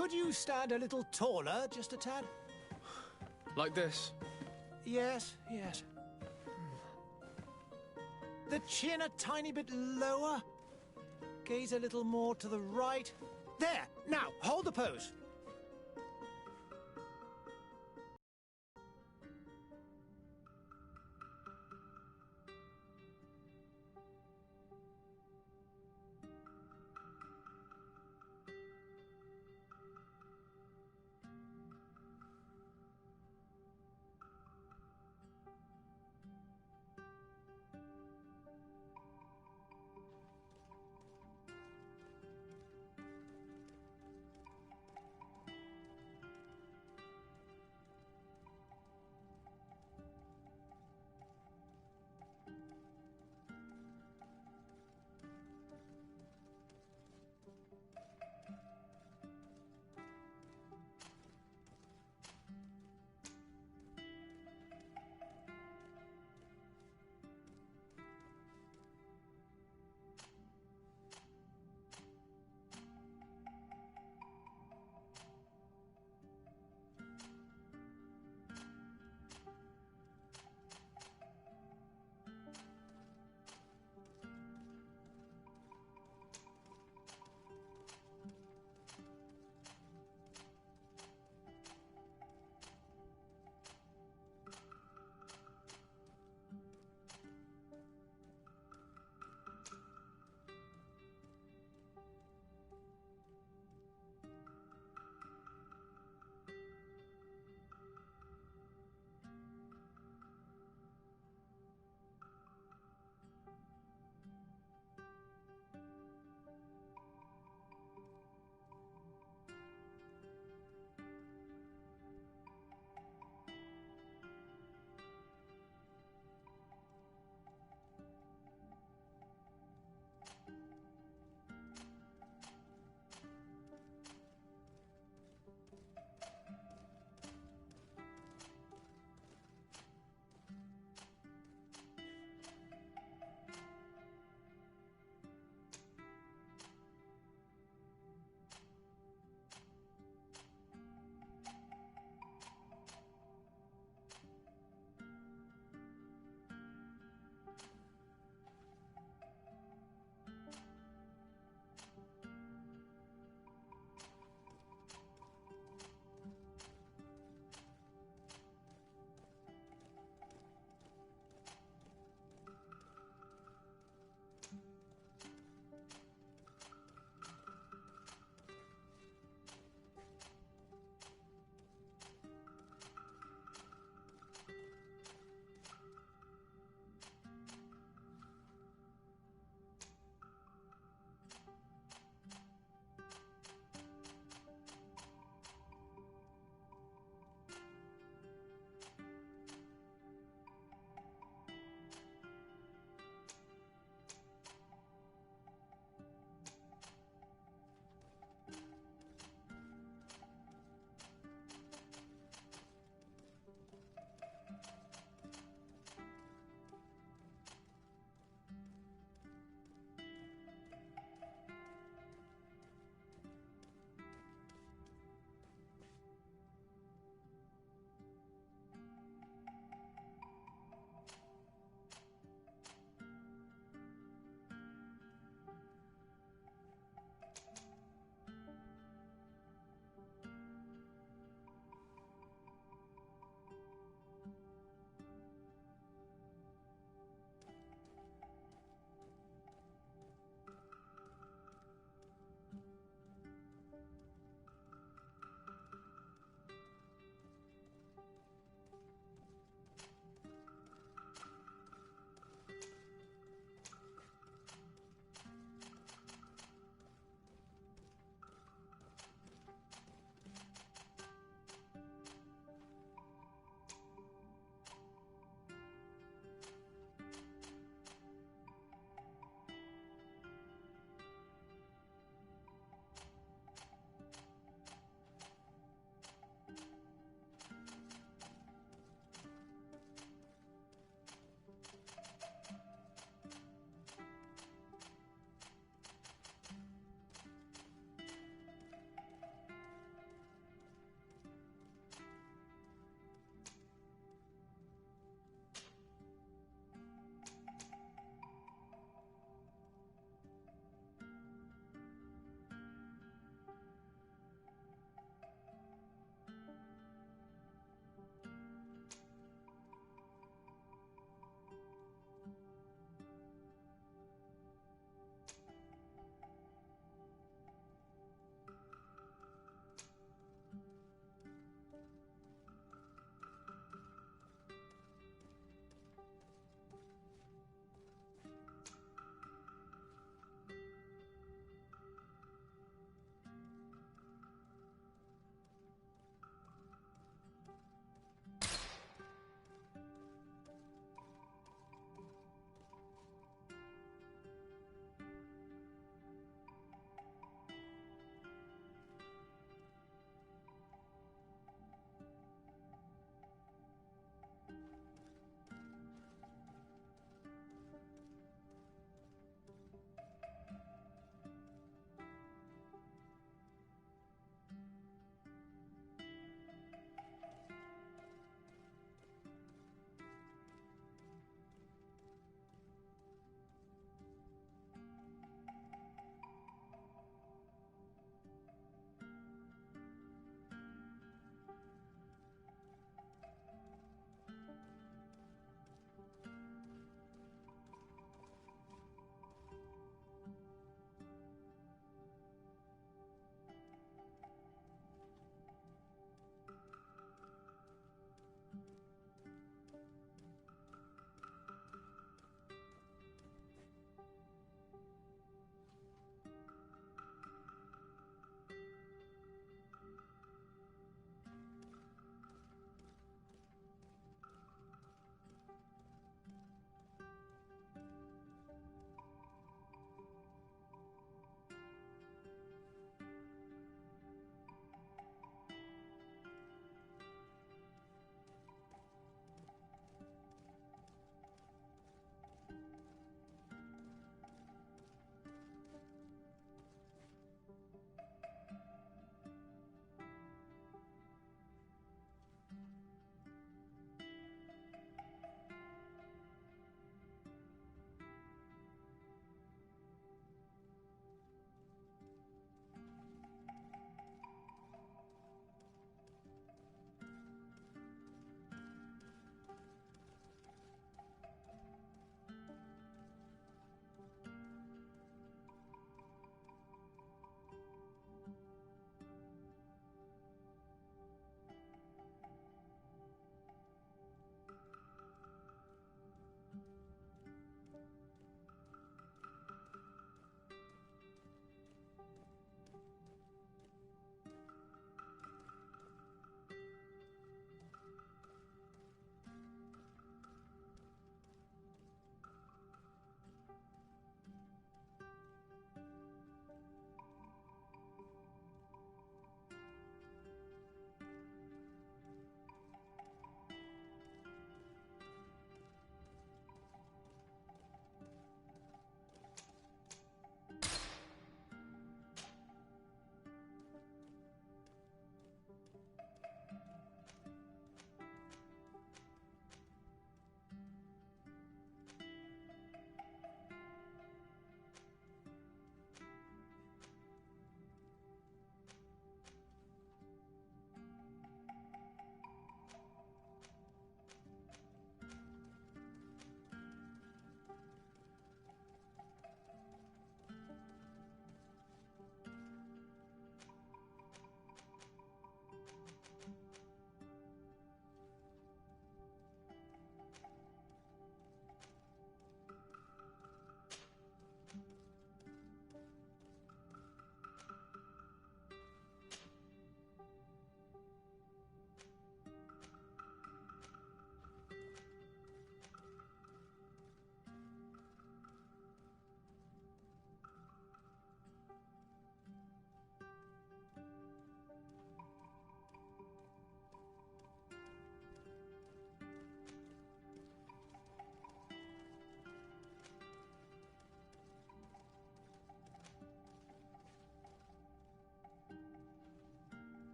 Could you stand a little taller, just a tad? Like this? Yes, yes. The chin a tiny bit lower. Gaze a little more to the right. There! Now, hold the pose.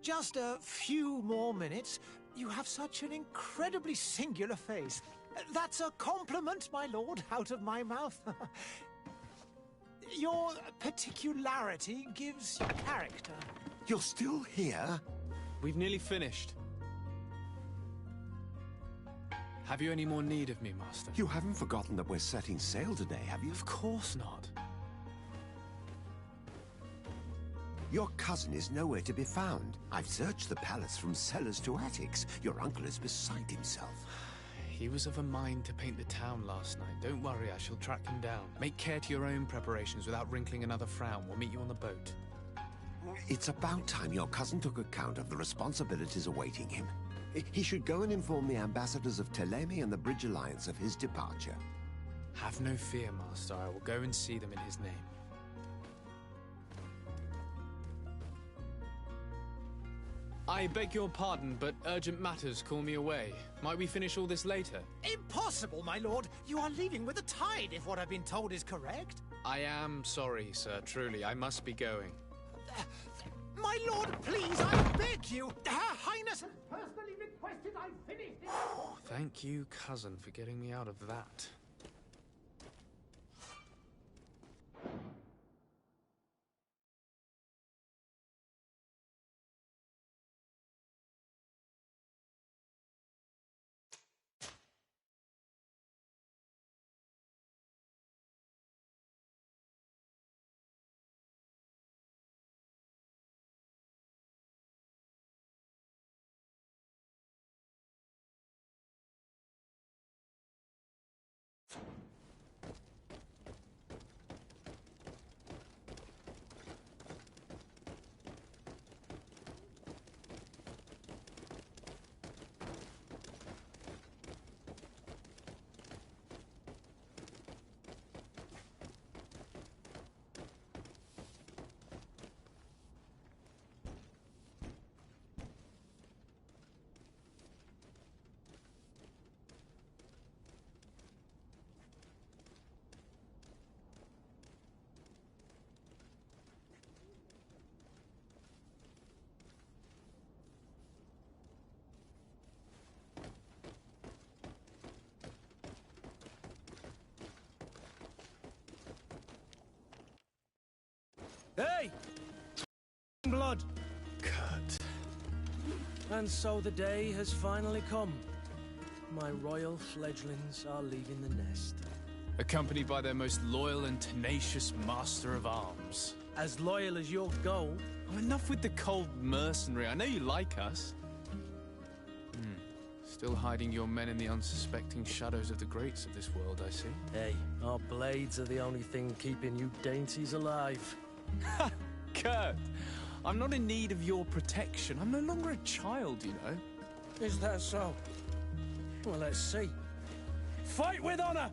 Just a few more minutes. You have such an incredibly singular face. That's a compliment, my lord, out of my mouth. Your particularity gives you character. You're still here? We've nearly finished. Have you any more need of me, Master? You haven't forgotten that we're setting sail today, have you? Of course not. Your cousin is nowhere to be found. I've searched the palace from cellars to attics. Your uncle is beside himself. He was of a mind to paint the town last night. Don't worry, I shall track him down. Make care to your own preparations without wrinkling another frown. We'll meet you on the boat. It's about time your cousin took account of the responsibilities awaiting him. He should go and inform the ambassadors of Telemi and the Bridge Alliance of his departure. Have no fear, Master. I will go and see them in his name. I beg your pardon, but urgent matters call me away. Might we finish all this later? Impossible, my lord. You are leaving with the tide, if what I've been told is correct. I am sorry, sir. Truly, I must be going. My lord, please, I beg you. Her Highness has personally requested I finish this. Thank you, cousin, for getting me out of that. Hey! Blood! Kurt. And so the day has finally come. My royal fledglings are leaving the nest. Accompanied by their most loyal and tenacious master of arms. As loyal as you'll go. Oh, enough with the cold mercenary. I know you like us. Still hiding your men in the unsuspecting shadows of the greats of this world, I see. Hey, our blades are the only thing keeping you dainties alive. Ha! Kurt! I'm not in need of your protection. I'm no longer a child, you know. Is that so? Well, let's see. Fight with honor!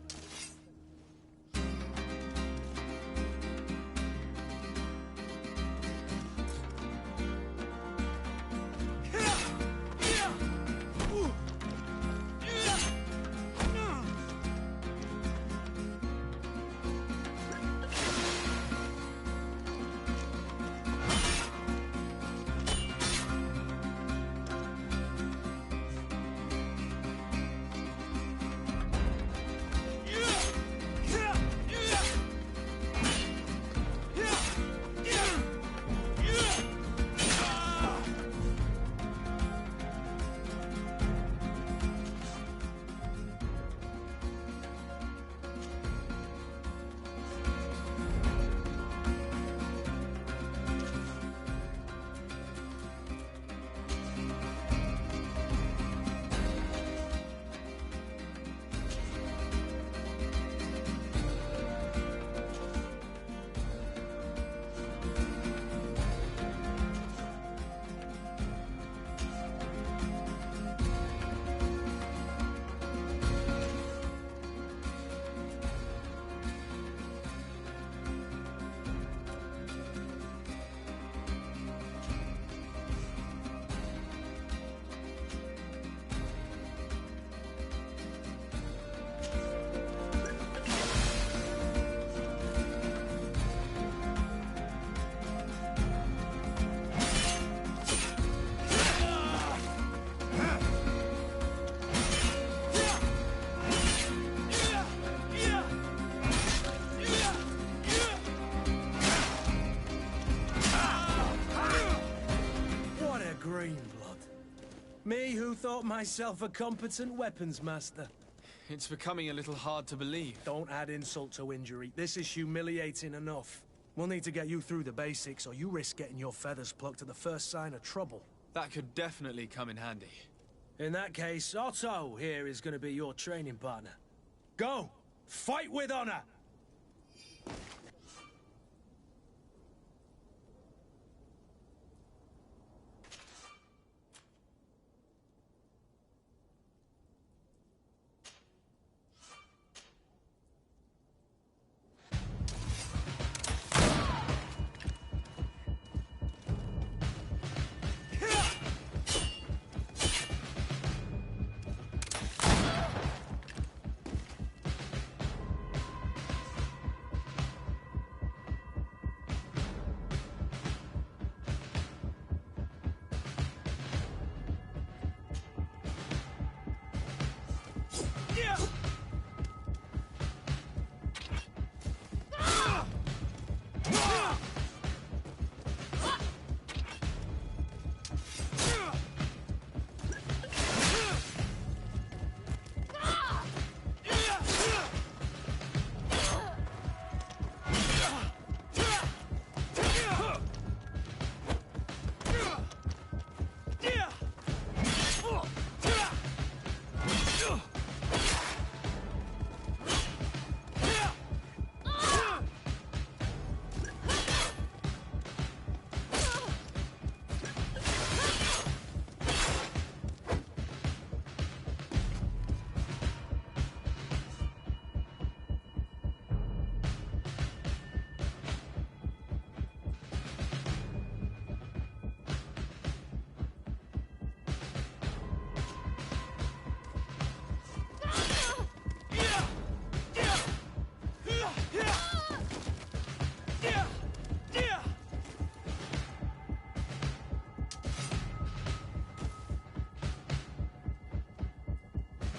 Me who thought myself a competent weapons master. It's becoming a little hard to believe. Don't add insult to injury. This is humiliating enough. We'll need to get you through the basics, or you risk getting your feathers plucked at the first sign of trouble. That could definitely come in handy. In that case, Otto here is going to be your training partner. Go! Fight with honor!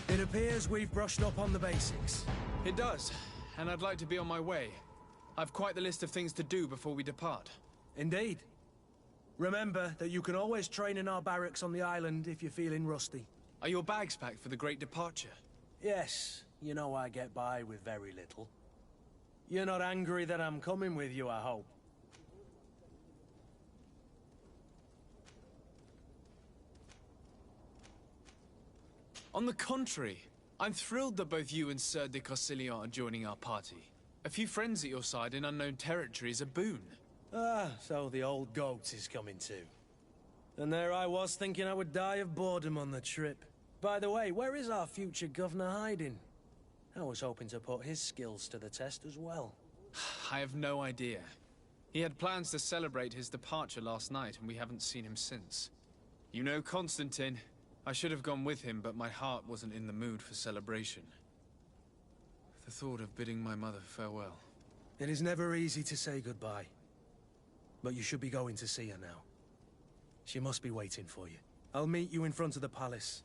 It appears we've brushed up on the basics. It does, and I'd like to be on my way. I've quite the list of things to do before we depart. Indeed. Remember that you can always train in our barracks on the island if you're feeling rusty. Are your bags packed for the great departure? Yes, you know I get by with very little. You're not angry that I'm coming with you, I hope. On the contrary, I'm thrilled that both you and Sir de Corsillon are joining our party. A few friends at your side in unknown territory is a boon. Ah, so the old goat is coming too. And there I was thinking I would die of boredom on the trip. By the way, where is our future governor hiding? I was hoping to put his skills to the test as well. I have no idea. He had plans to celebrate his departure last night, and we haven't seen him since. You know Constantine. I should have gone with him, but my heart wasn't in the mood for celebration. The thought of bidding my mother farewell. It is never easy to say goodbye. But you should be going to see her now. She must be waiting for you. I'll meet you in front of the palace.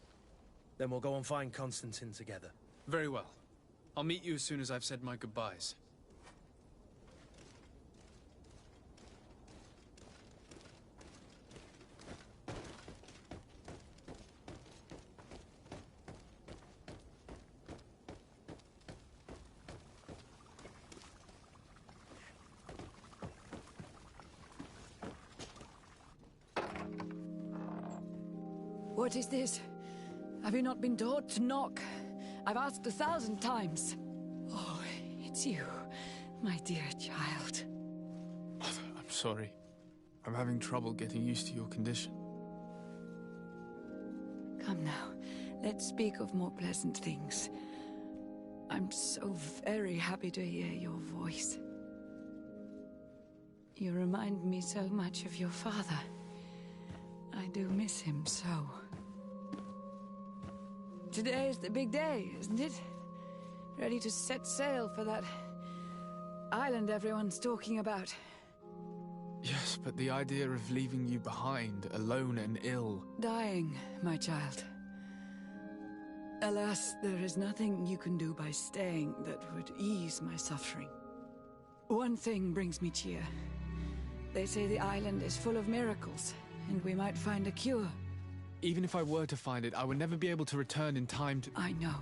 Then we'll go and find Constantine together. Very well. I'll meet you as soon as I've said my goodbyes. What is this? Have you not been taught to knock? I've asked 1,000 times. Oh, it's you, my dear child. Mother, I'm sorry. I'm having trouble getting used to your condition. Come now, let's speak of more pleasant things. I'm so very happy to hear your voice. You remind me so much of your father. I do miss him so. Today is the big day, isn't it? Ready to set sail for that island everyone's talking about. Yes, but the idea of leaving you behind, alone and ill... Dying, my child. Alas, there is nothing you can do by staying that would ease my suffering. One thing brings me cheer. They say the island is full of miracles, and we might find a cure. Even if I were to find it, I would never be able to return in time to... I know.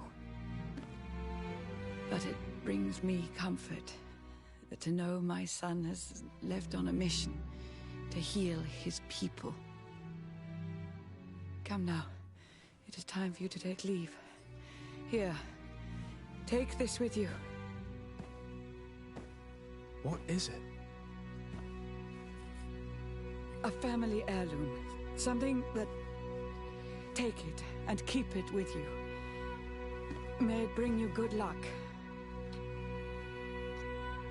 But it brings me comfort to know my son has left on a mission to heal his people. Come now. It is time for you to take leave. Here, take this with you. What is it? A family heirloom. Something that... Take it and keep it with you. May it bring you good luck.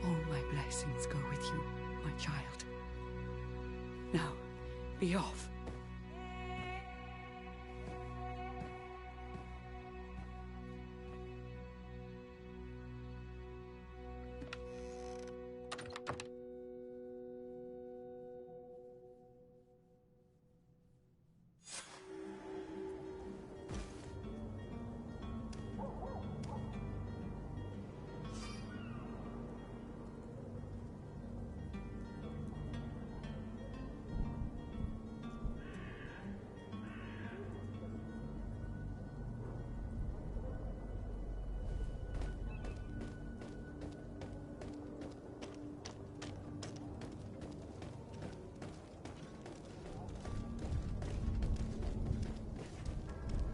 All my blessings go with you, my child. Now, be off.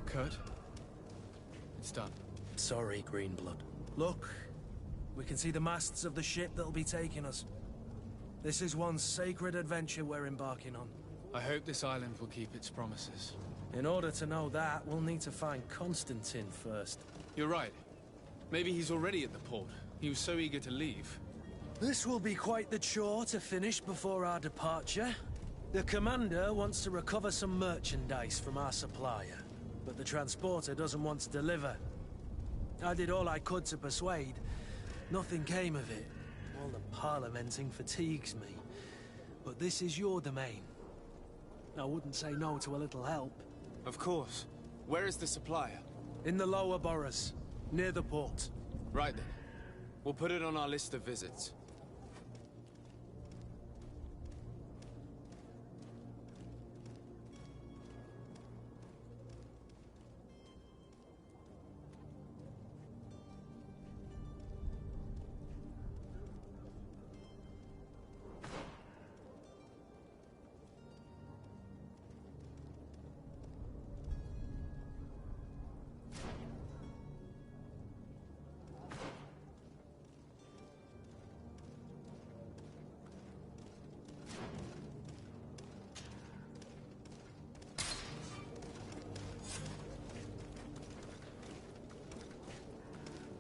Kurt? It's done. Sorry, Greenblood. Look, we can see the masts of the ship that'll be taking us. This is one sacred adventure we're embarking on. I hope this island will keep its promises. In order to know that, we'll need to find Constantine first. You're right. Maybe he's already at the port. He was so eager to leave. This will be quite the chore to finish before our departure. The commander wants to recover some merchandise from our supplier, but the transporter doesn't want to deliver. I did all I could to persuade. Nothing came of it. All the parliamenting fatigues me. But this is your domain. I wouldn't say no to a little help. Of course. Where is the supplier? In the lower boroughs, near the port. Right then. We'll put it on our list of visits.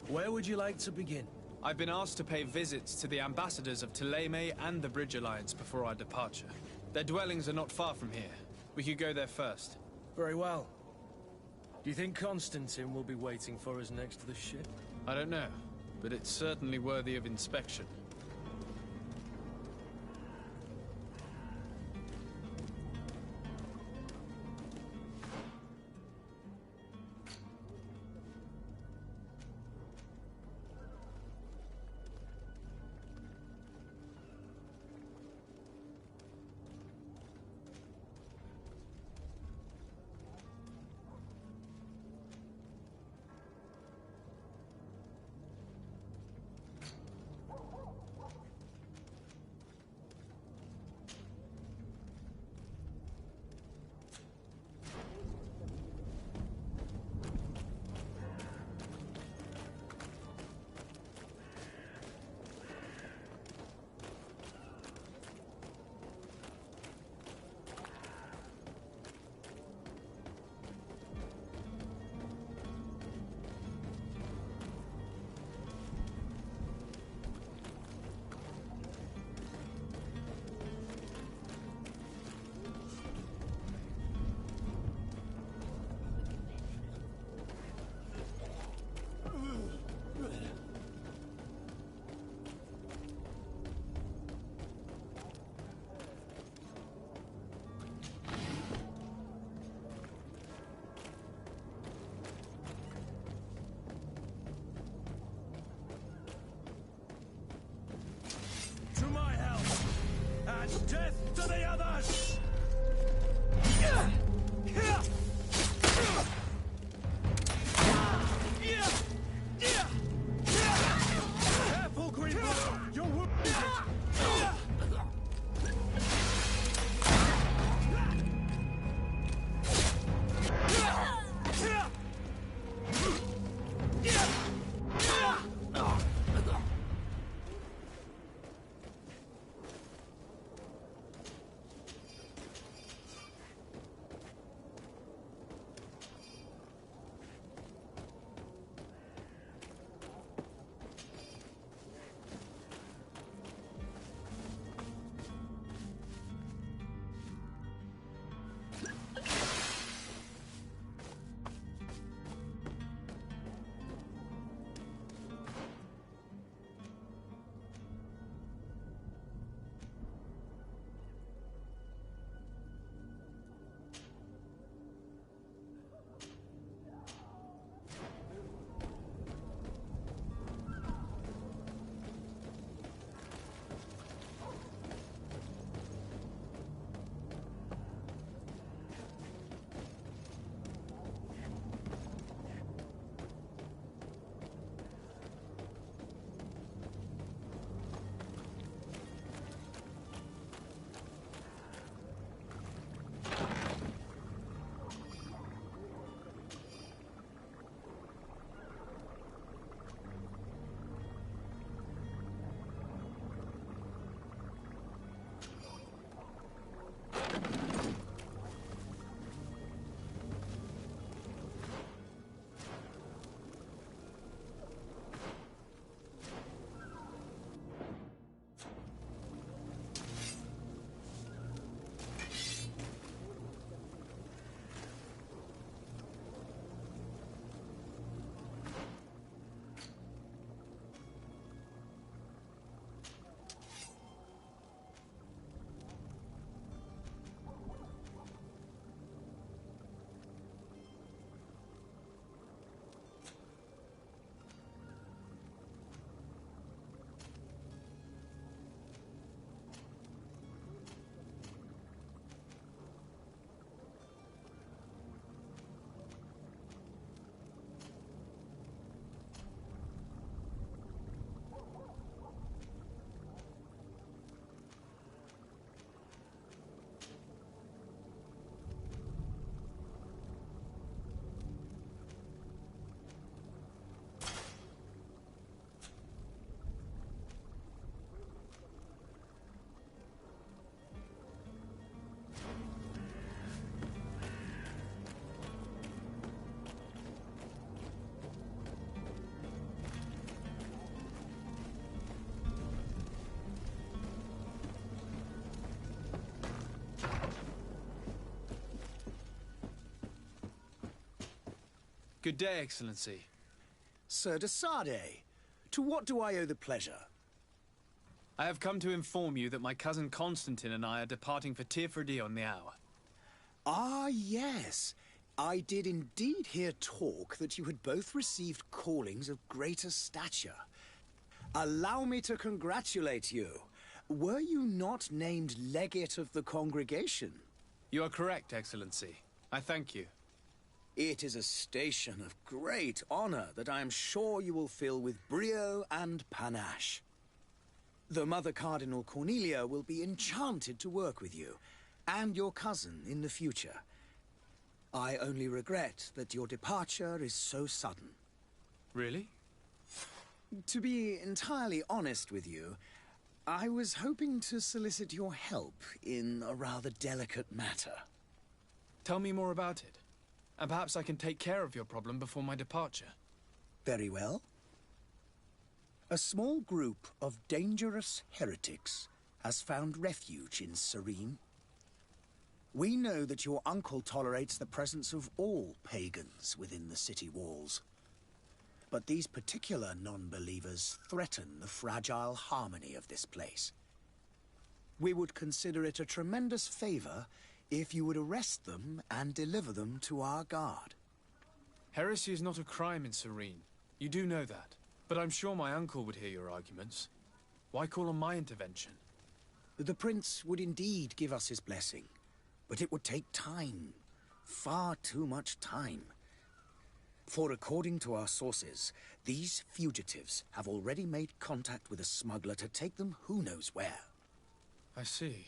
Where would you like to begin? I've been asked to pay visits to the ambassadors of Thélème and the Bridge Alliance before our departure. Their dwellings are not far from here. We could go there first. Very well. Do you think Constantine will be waiting for us next to the ship? I don't know, but it's certainly worthy of inspection. Death to the others! Good day, Excellency. Sir de Sardet, to what do I owe the pleasure? I have come to inform you that my cousin Constantine and I are departing for Tirfredi on the hour. Ah, yes. I did indeed hear talk that you had both received callings of greater stature. Allow me to congratulate you. Were you not named legate of the congregation? You are correct, Excellency. I thank you. It is a station of great honor that I am sure you will fill with brio and panache. The Mother Cardinal Cornelia will be enchanted to work with you, and your cousin in the future. I only regret that your departure is so sudden. Really? To be entirely honest with you, I was hoping to solicit your help in a rather delicate matter. Tell me more about it, and perhaps I can take care of your problem before my departure. Very well. A small group of dangerous heretics has found refuge in Serene. We know that your uncle tolerates the presence of all pagans within the city walls. But these particular non-believers threaten the fragile harmony of this place. We would consider it a tremendous favor if you would arrest them and deliver them to our guard. Heresy is not a crime in Serene. You do know that. But I'm sure my uncle would hear your arguments. Why call on my intervention? The prince would indeed give us his blessing, but it would take time. Far too much time. For according to our sources, these fugitives have already made contact with a smuggler to take them who knows where. I see.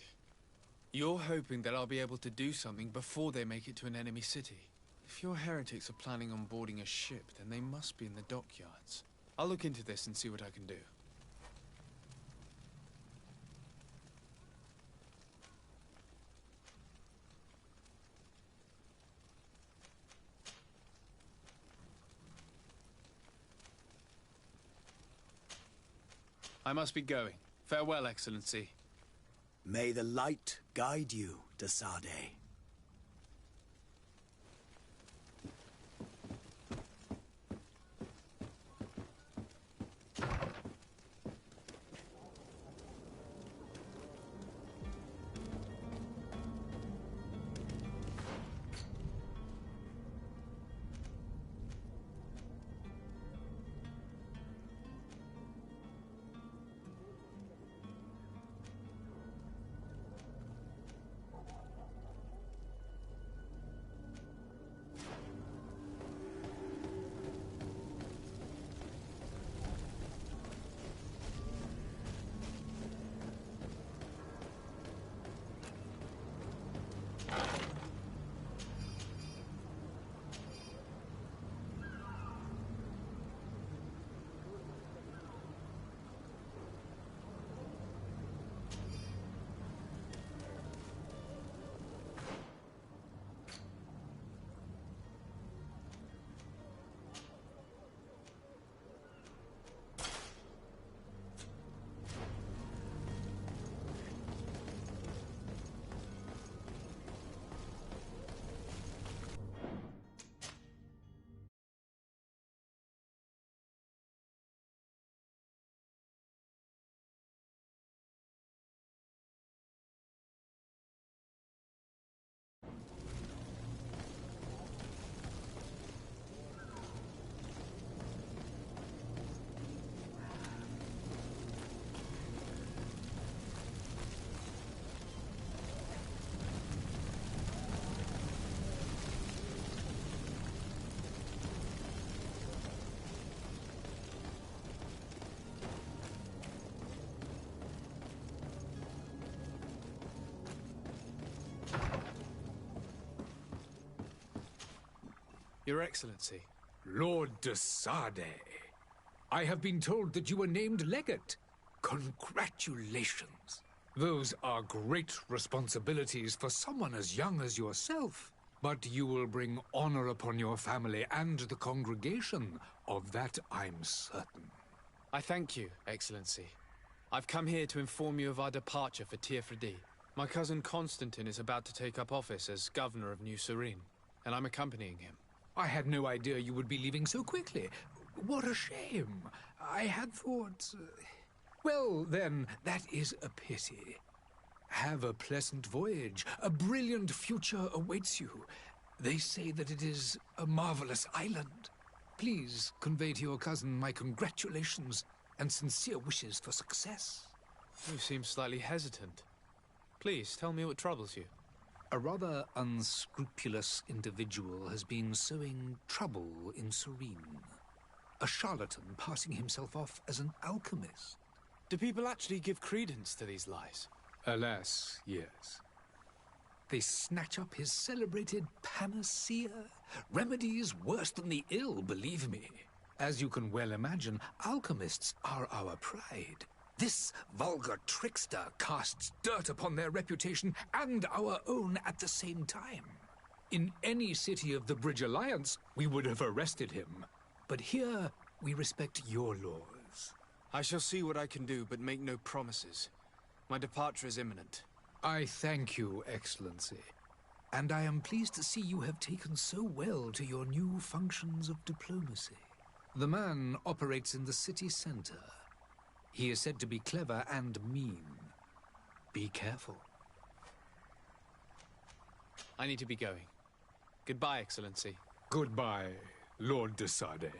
You're hoping that I'll be able to do something before they make it to an enemy city. If your heretics are planning on boarding a ship, then they must be in the dockyards. I'll look into this and see what I can do. I must be going. Farewell, Excellency. May the light guide you, de Sardet. Your Excellency. Lord de Sardet, I have been told that you were named legate. Congratulations. Those are great responsibilities for someone as young as yourself. But you will bring honor upon your family and the congregation. Of that I'm certain. I thank you, Excellency. I've come here to inform you of our departure for Tirfredi. My cousin Constantine is about to take up office as governor of New Serene, and I'm accompanying him. I had no idea you would be leaving so quickly. What a shame. I had thought... Well, then, that is a pity. Have a pleasant voyage. A brilliant future awaits you. They say that it is a marvelous island. Please convey to your cousin my congratulations and sincere wishes for success. You seem slightly hesitant. Please, tell me what troubles you. A rather unscrupulous individual has been sowing trouble in Serene. A charlatan passing himself off as an alchemist. Do people actually give credence to these lies? Alas, yes. They snatch up his celebrated panacea. Remedies worse than the ill, believe me. As you can well imagine, alchemists are our pride. This vulgar trickster casts dirt upon their reputation and our own at the same time. In any city of the Bridge Alliance, we would have arrested him. But here, we respect your laws. I shall see what I can do, but make no promises. My departure is imminent. I thank you, Excellency. And I am pleased to see you have taken so well to your new functions of diplomacy. The man operates in the city center. He is said to be clever and mean. Be careful. I need to be going. Goodbye, Excellency. Goodbye, Lord de Sade.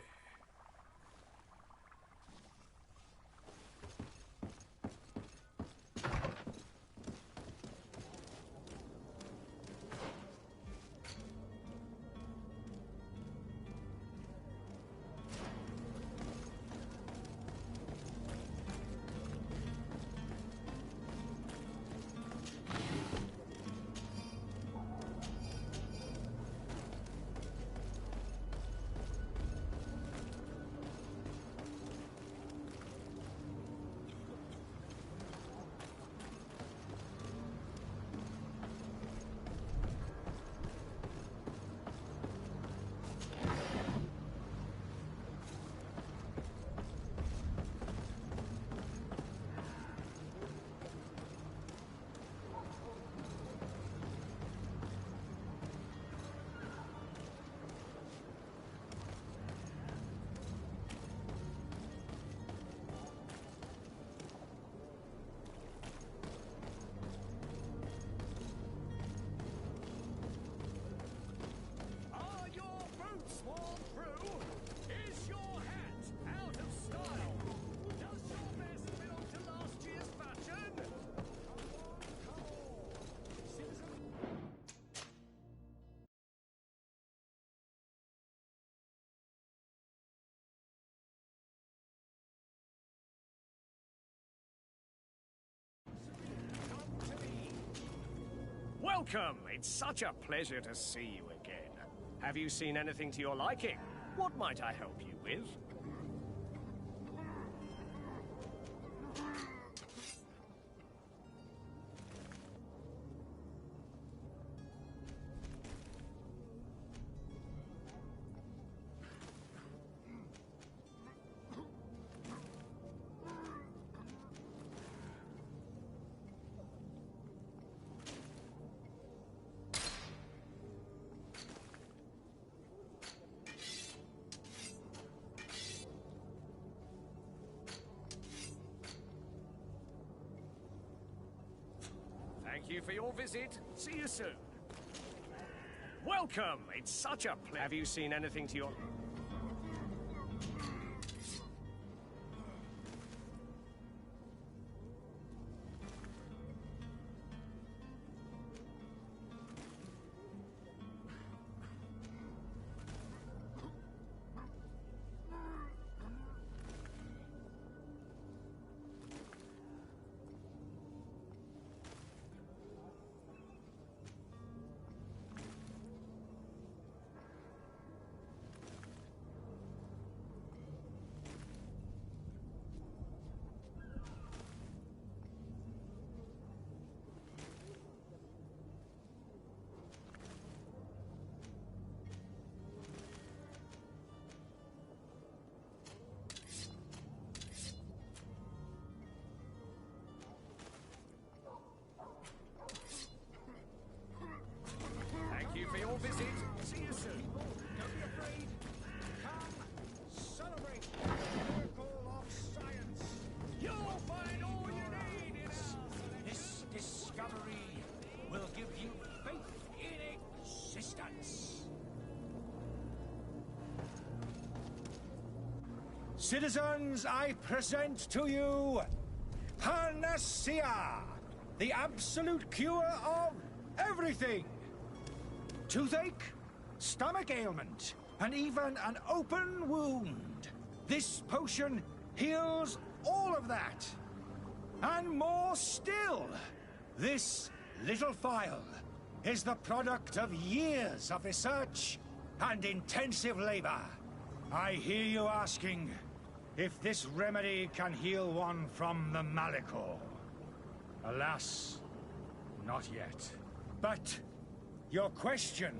Welcome! It's such a pleasure to see you again. Have you seen anything to your liking? What might I help you with? Thank you for your visit. See you soon. Welcome! It's such a pleasure. Have you seen anything to your... Citizens, I present to you Panacea, the absolute cure of everything. Toothache, stomach ailment, and even an open wound. This potion heals all of that. And more still. This little phial is the product of years of research and intensive labor. I hear you asking if this remedy can heal one from the Malachor. Alas, not yet. But your question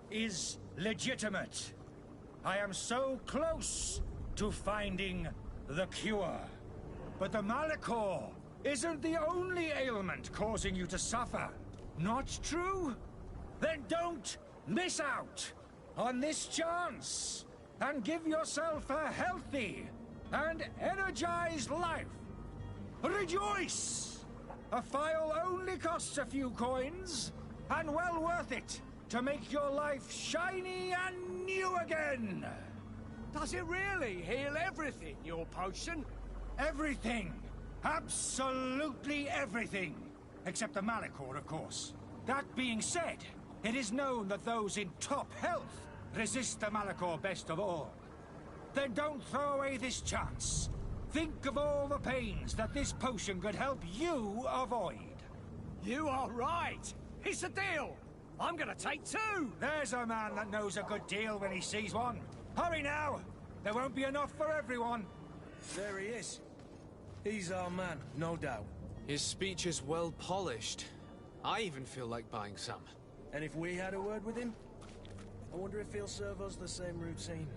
is legitimate. I am so close to finding the cure. But the Malachor isn't the only ailment causing you to suffer. Not true? Then don't miss out on this chance and give yourself a healthy and energized life. Rejoice! A phial only costs a few coins, and well worth it to make your life shiny and new again. Does it really heal everything, your potion? Everything. Absolutely everything. Except the Malachor, of course. That being said, it is known that those in top health resist the Malachor best of all. Then don't throw away this chance. Think of all the pains that this potion could help you avoid. You are right. It's a deal. I'm gonna take 2. There's a man that knows a good deal when he sees one. Hurry now. There won't be enough for everyone. There he is. He's our man, no doubt. His speech is well polished. I even feel like buying some. And if we had a word with him, I wonder if he'll serve us the same routine.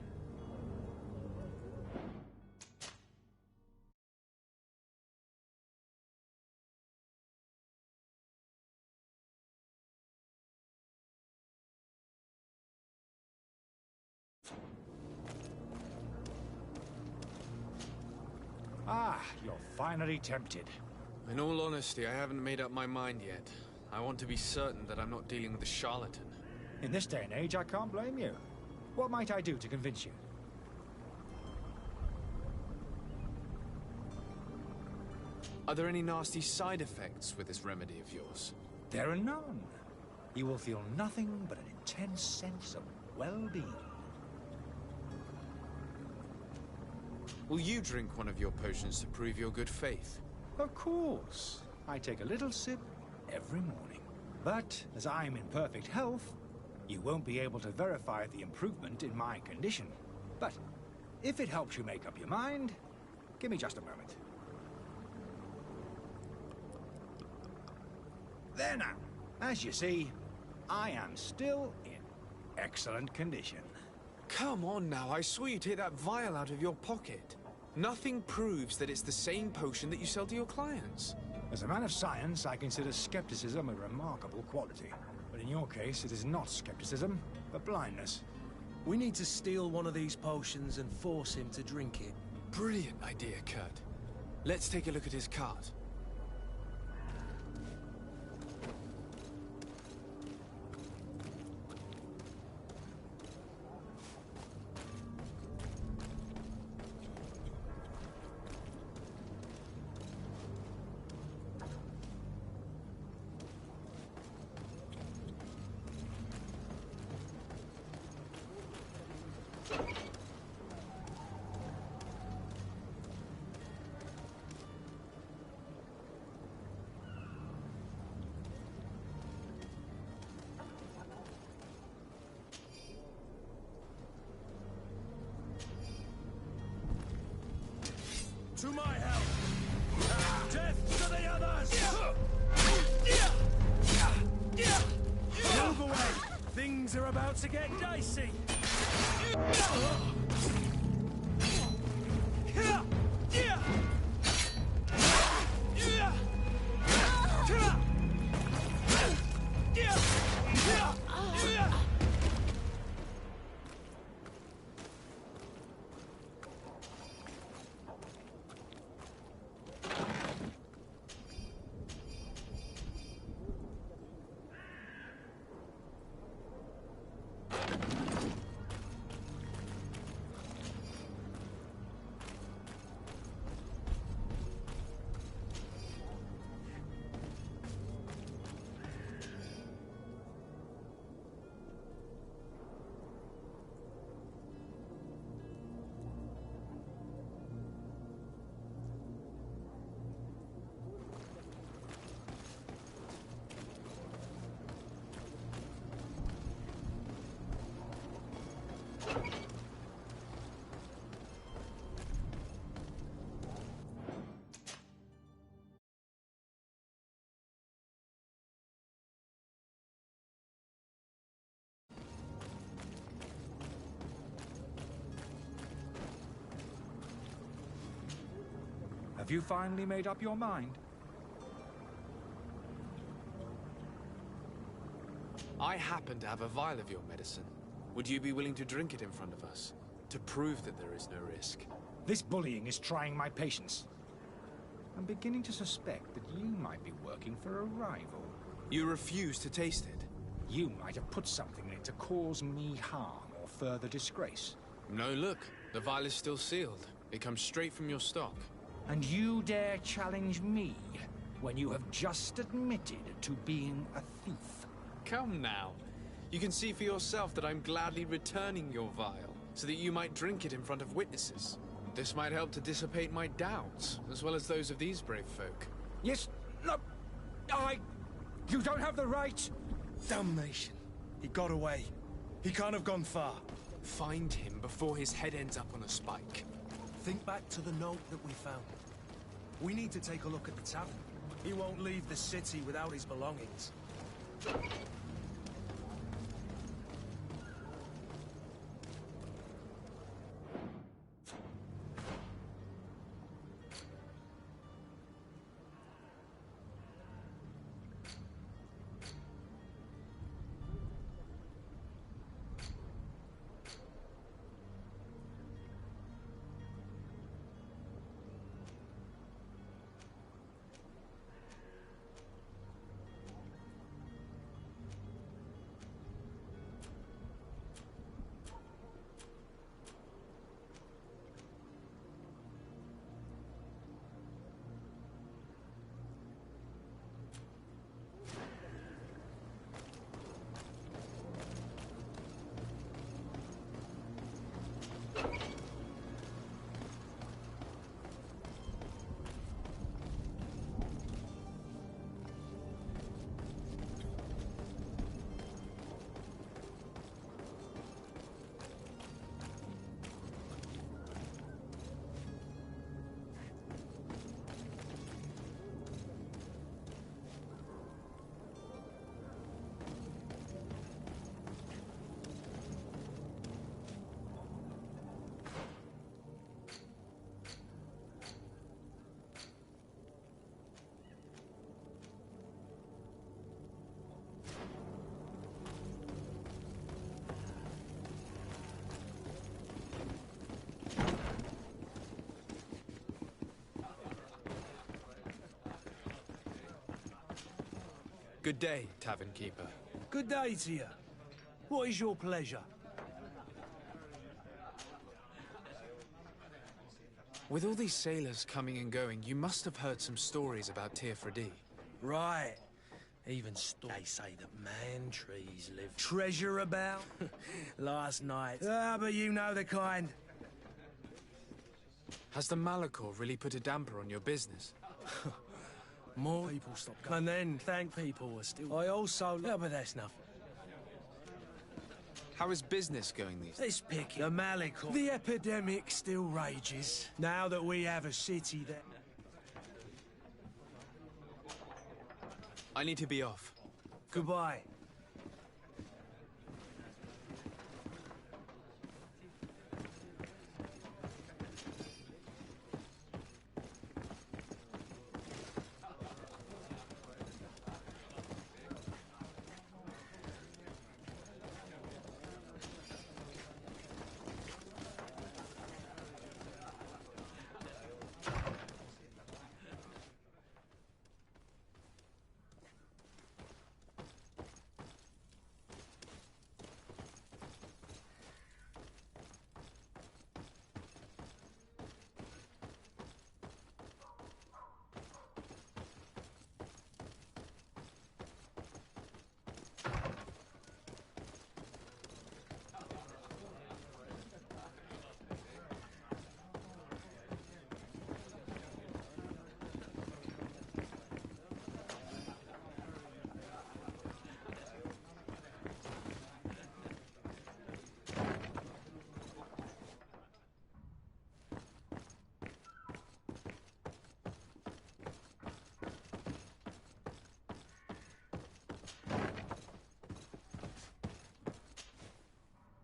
Ah, you're finally tempted. In all honesty, I haven't made up my mind yet. I want to be certain that I'm not dealing with a charlatan. In this day and age, I can't blame you. What might I do to convince you? Are there any nasty side effects with this remedy of yours? There are none. You will feel nothing but an intense sense of well-being. Will you drink one of your potions to prove your good faith? Of course. I take a little sip every morning. But as I'm in perfect health, you won't be able to verify the improvement in my condition. But if it helps you make up your mind, give me just a moment. There now. As you see, I am still in excellent condition. Come on now, I swear you take that vial out of your pocket. Nothing proves that it's the same potion that you sell to your clients. As a man of science, I consider skepticism a remarkable quality. But in your case, it is not skepticism, but blindness. We need to steal one of these potions and force him to drink it. Brilliant idea, Kurt. Let's take a look at his cart. To my help! Death to the others! Move away! Things are about to get dicey! Have you finally made up your mind? I happen to have a vial of your medicine. Would you be willing to drink it in front of us? To prove that there is no risk? This bullying is trying my patience. I'm beginning to suspect that you might be working for a rival. You refuse to taste it? You might have put something in it to cause me harm or further disgrace. No, look. The vial is still sealed. It comes straight from your stock. And you dare challenge me when you have just admitted to being a thief? Come now. You can see for yourself that I'm gladly returning your vial, so that you might drink it in front of witnesses. This might help to dissipate my doubts, as well as those of these brave folk. Yes, no, You don't have the right! Damnation. He got away. He can't have gone far. Find him before his head ends up on a spike. Think back to the note that we found. We need to take a look at the tavern. He won't leave the city without his belongings. Good day, tavern keeper. Good day to you. What is your pleasure? With all these sailors coming and going, you must have heard some stories about Teofredi. Right. Even they say that man trees live treasure about. Last night. But you know the kind. Has the Malachor really put a damper on your business? More people stop coming. And then thank people were still. I also. Yeah, but that's nothing. How is business going these days? It's picking. The Malachor. The epidemic still rages. Now that we have a city that. I need to be off. Goodbye.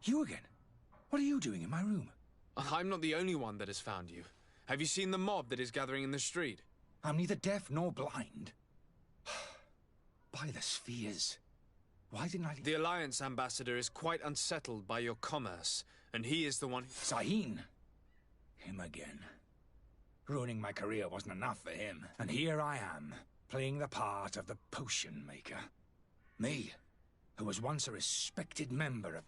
You again? What are you doing in my room? I'm not the only one that has found you. Have you seen the mob that is gathering in the street? I'm neither deaf nor blind. By the spheres. Why didn't I... The Alliance ambassador is quite unsettled by your commerce, and he is the one... Sahin. Him again. Ruining my career wasn't enough for him, and here I am, playing the part of the potion maker. Me, who was once a respected member of...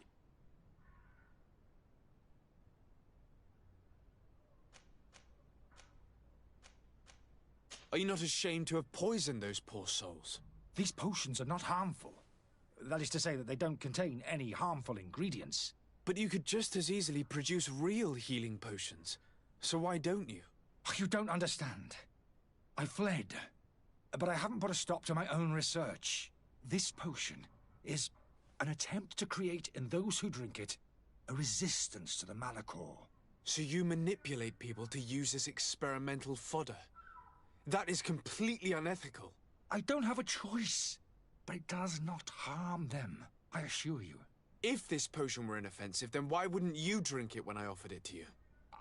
Are you not ashamed to have poisoned those poor souls? These potions are not harmful. That is to say that they don't contain any harmful ingredients. But you could just as easily produce real healing potions. So why don't you? You don't understand. I fled, but I haven't put a stop to my own research. This potion is an attempt to create in those who drink it a resistance to the Malachor. So you manipulate people to use as experimental fodder? That is completely unethical. I don't have a choice, but it does not harm them, I assure you. If this potion were inoffensive, then why wouldn't you drink it when I offered it to you?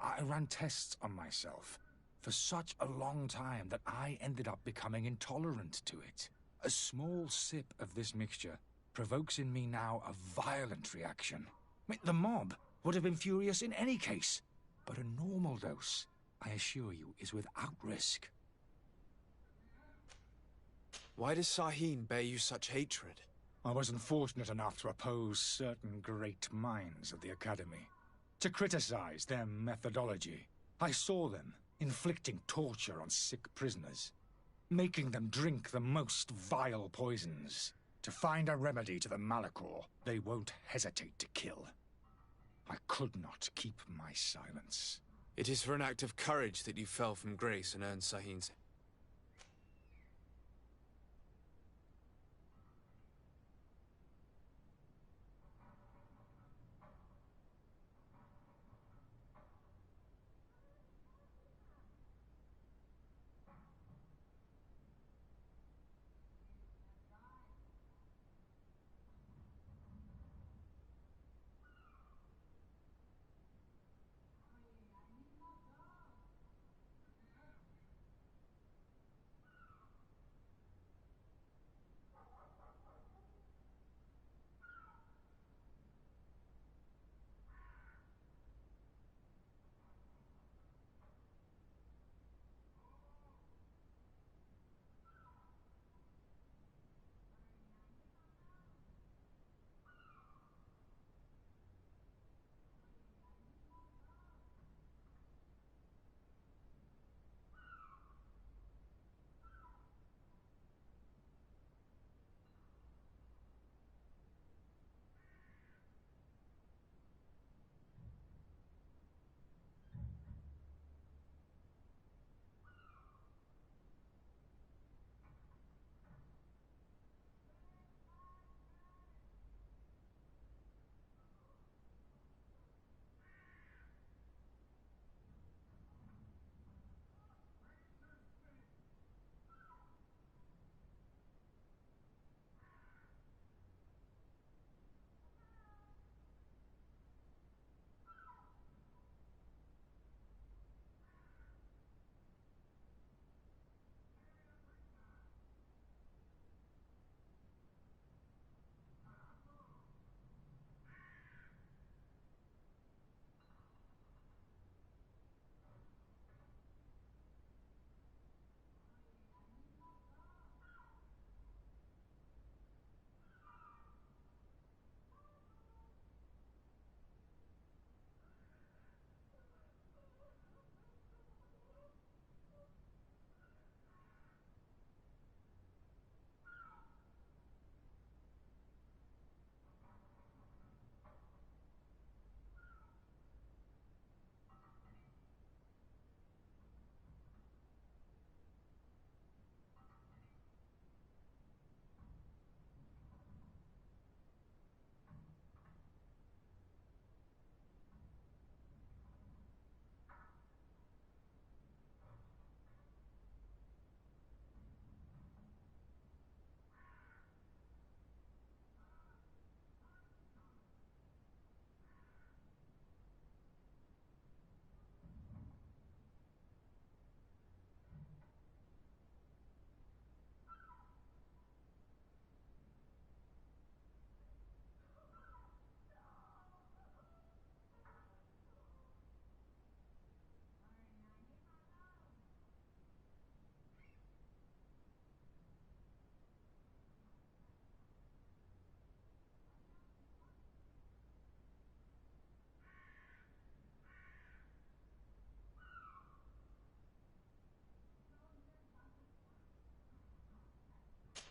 I ran tests on myself for such a long time that I ended up becoming intolerant to it. A small sip of this mixture provokes in me now a violent reaction. I mean, the mob would have been furious in any case, but a normal dose, I assure you, is without risk. Why does Sahin bear you such hatred? I wasn't fortunate enough to oppose certain great minds of the Academy, to criticize their methodology. I saw them inflicting torture on sick prisoners, making them drink the most vile poisons. To find a remedy to the Malachor, they won't hesitate to kill. I could not keep my silence. It is for an act of courage that you fell from grace and earned Sahin's...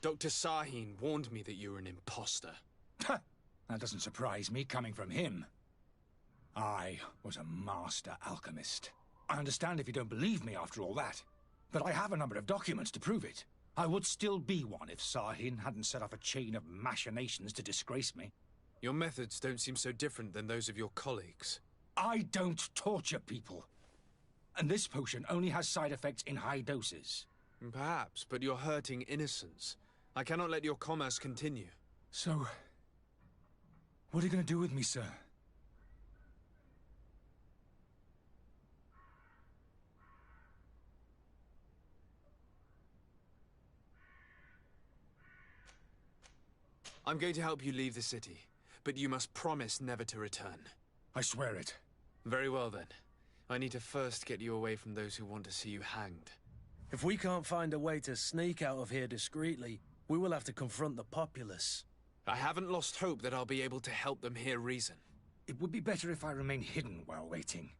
Dr. Sahin warned me that you were an imposter. That doesn't surprise me, coming from him. I was a master alchemist. I understand if you don't believe me after all that, but I have a number of documents to prove it. I would still be one if Sahin hadn't set off a chain of machinations to disgrace me. Your methods don't seem so different than those of your colleagues. I don't torture people. And this potion only has side effects in high doses. Perhaps, but you're hurting innocents. I cannot let your commerce continue. So, what are you going to do with me, sir? I'm going to help you leave the city, but you must promise never to return. I swear it. Very well then. I need to first get you away from those who want to see you hanged. If we can't find a way to sneak out of here discreetly, we will have to confront the populace. I haven't lost hope that I'll be able to help them hear reason. It would be better if I remain hidden while waiting.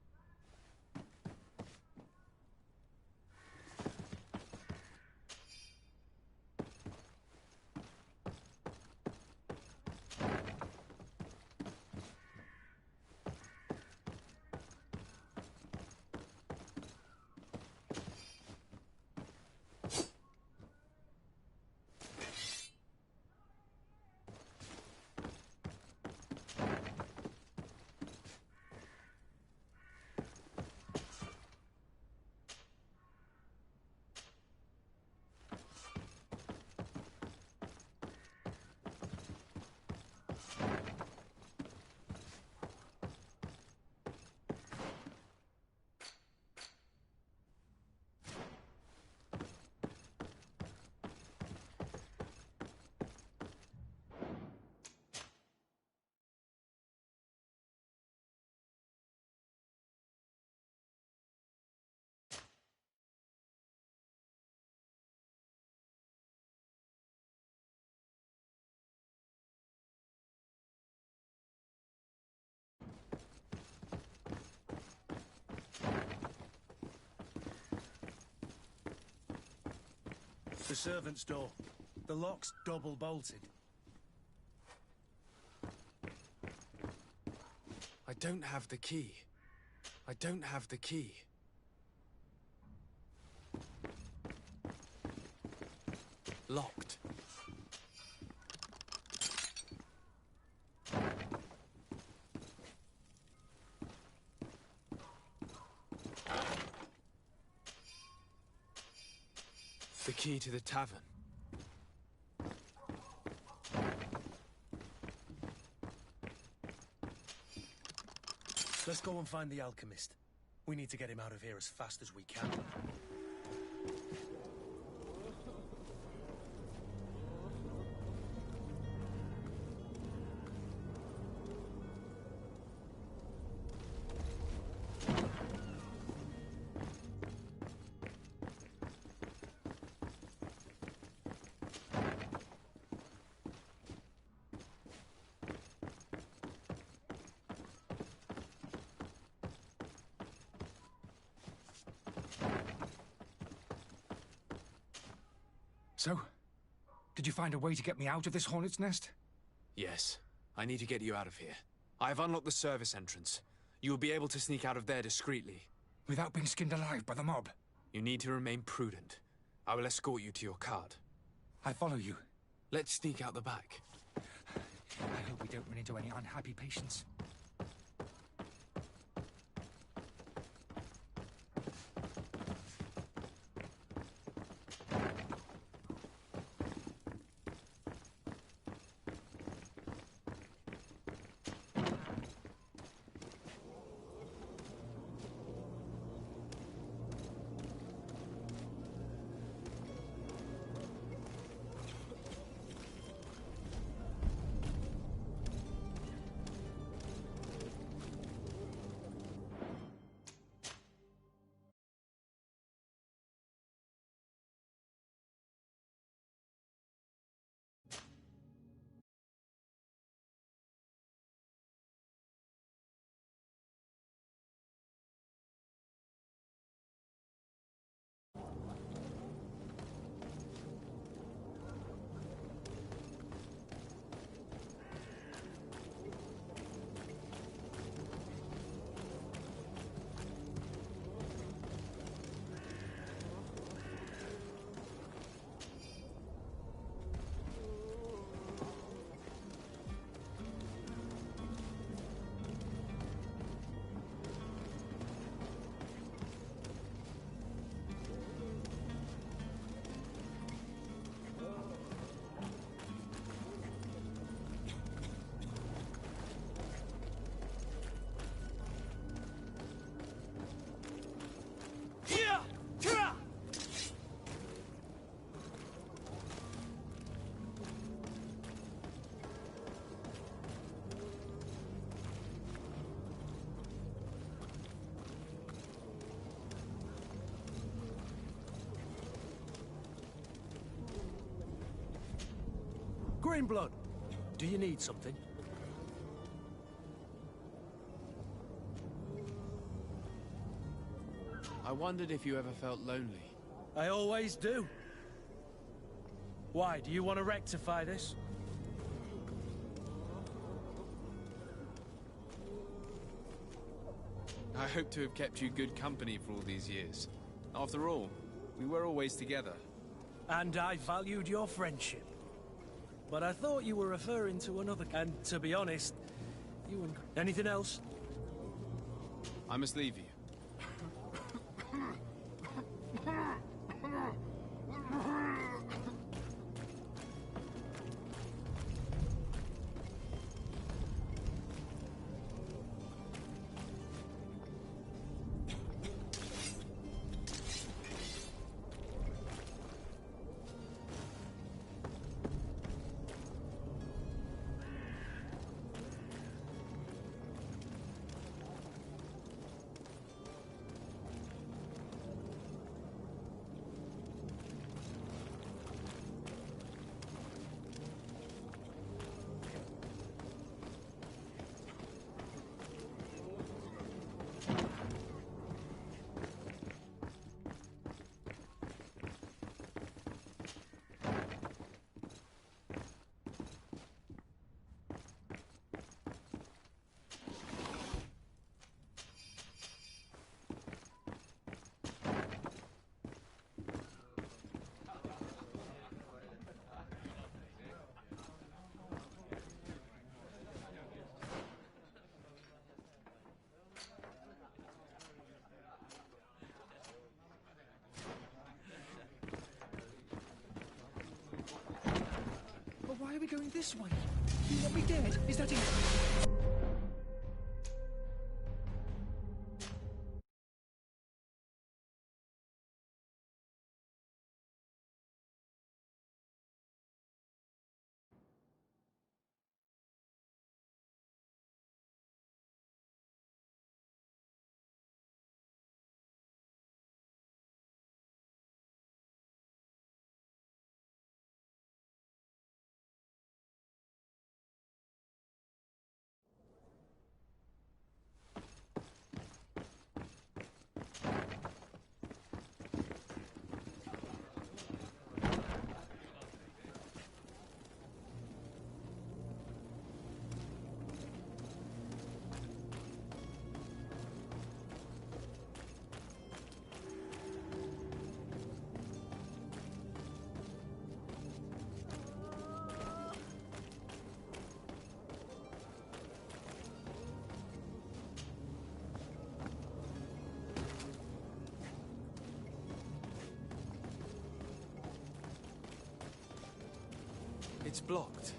The servant's door. The lock's double bolted. I don't have the key. I don't have the key. Locked. The key to the tavern. Let's go and find the alchemist. We need to get him out of here as fast as we can. So, did you find a way to get me out of this hornet's nest? Yes. I need to get you out of here. I have unlocked the service entrance. You will be able to sneak out of there discreetly. Without being skinned alive by the mob? You need to remain prudent. I will escort you to your cart. I follow you. Let's sneak out the back. I hope we don't run into any unhappy patients. in blood. Do you need something? I wondered if you ever felt lonely. I always do. Why, do you want to rectify this? I hope to have kept you good company for all these years. After all, we were always together. And I valued your friendship. But I thought you were referring to another... And to be honest, you and... Anything else? I must leave you. Why are we going this way? You want me dead? Is that it? It's blocked.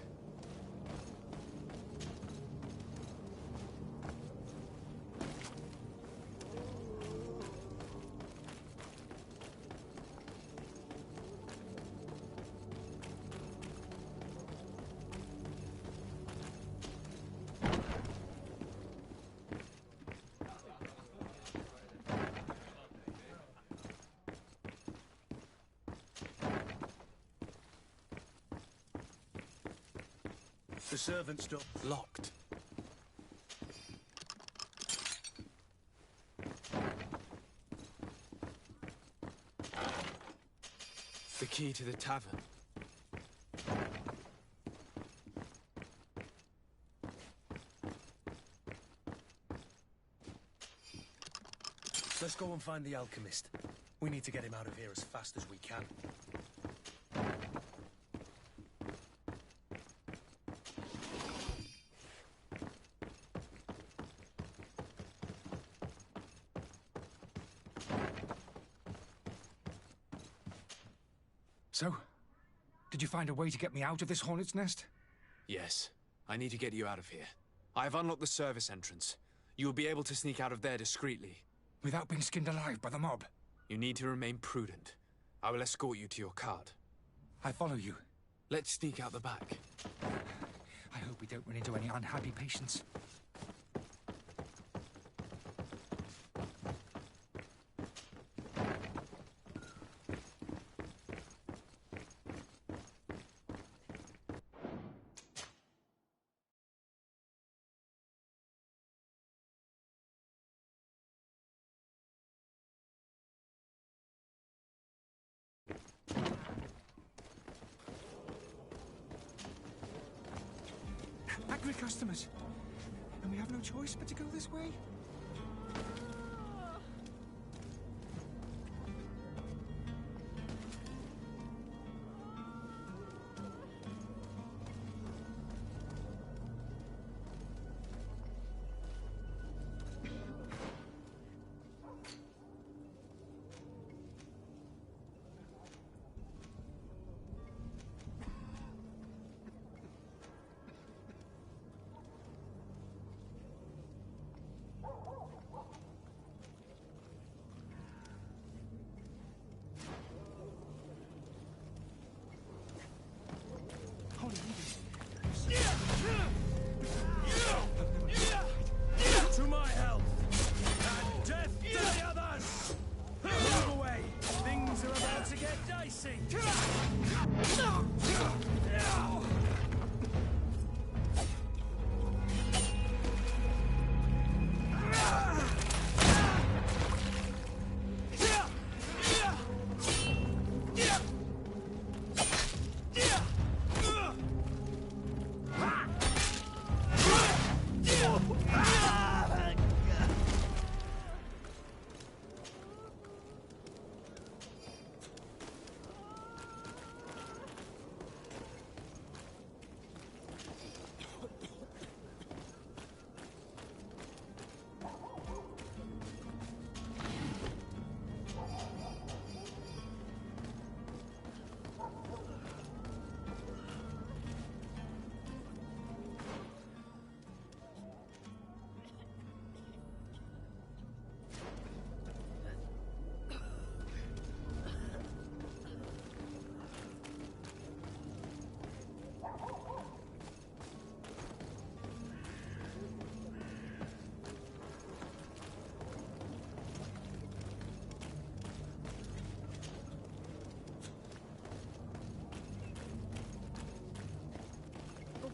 The servant's door. Locked. The key to the tavern. Let's go and find the alchemist. We need to get him out of here as fast as we can. So, did you find a way to get me out of this hornet's nest? Yes. I need to get you out of here. I have unlocked the service entrance. You will be able to sneak out of there discreetly. Without being skinned alive by the mob? You need to remain prudent. I will escort you to your cart. I follow you. Let's sneak out the back. I hope we don't run into any unhappy patients. customers. And we have no choice but to go this way? To my help! And death to the others! Move away! Things are about to get dicey!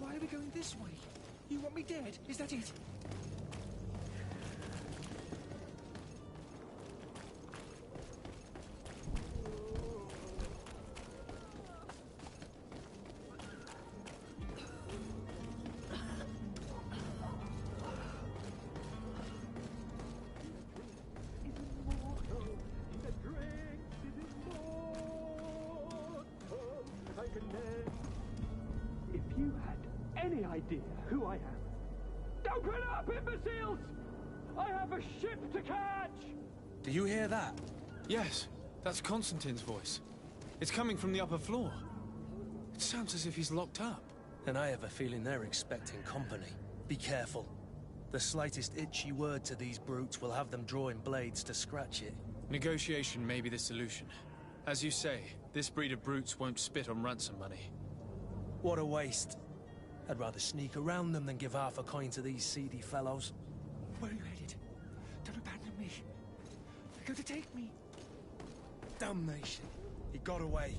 Why are we going this way? You want me dead? Is that it? If you had any idea who I am. Open up, imbeciles! I have a ship to catch! Do you hear that? Yes, that's Constantine's voice. It's coming from the upper floor. It sounds as if he's locked up. And I have a feeling they're expecting company. Be careful. The slightest itchy word to these brutes will have them drawing blades to scratch it. Negotiation may be the solution. As you say, this breed of brutes won't spit on ransom money. What a waste. I'd rather sneak around them than give half a coin to these seedy fellows. Where are you headed? Don't abandon me. They're going to take me. Damnation. He got away.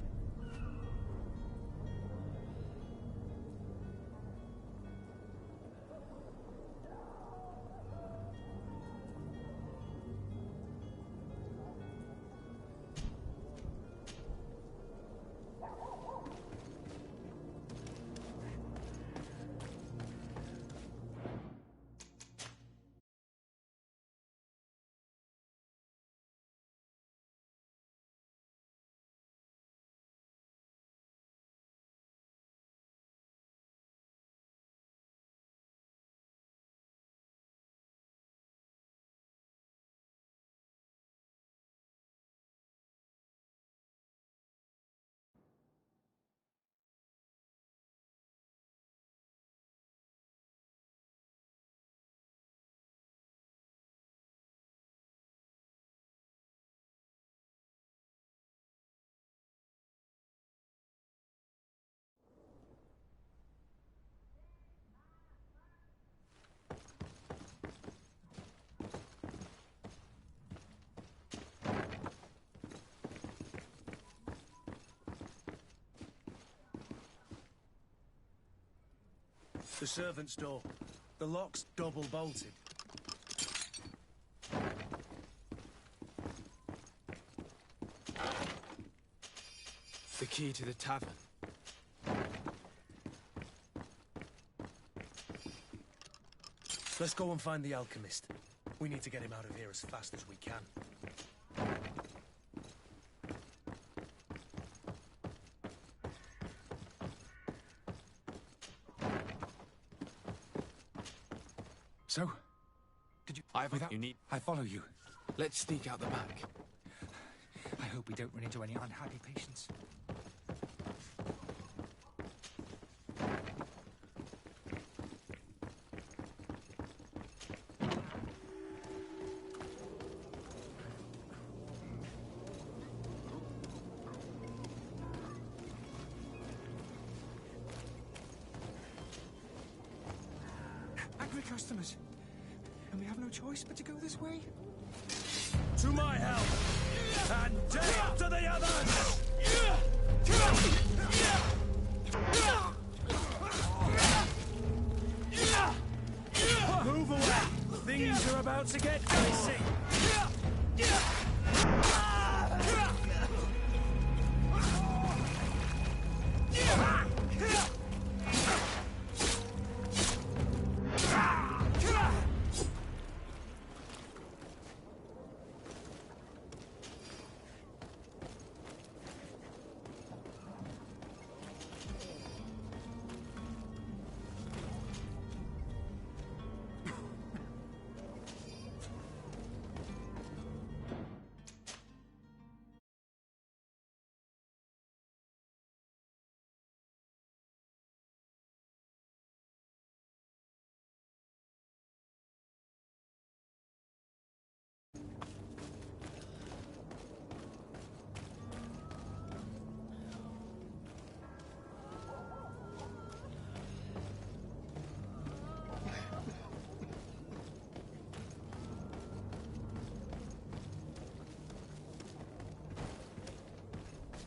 The servant's door. The lock's double bolted. The key to the tavern. Let's go and find the alchemist. We need to get him out of here as fast as we can. So? Did you... I follow you. Let's sneak out the back. I hope we don't run into any unhappy patients. Angry customers. And we have no choice but to go this way? To my help! And death to the others! Move away! Things are about to get dicey!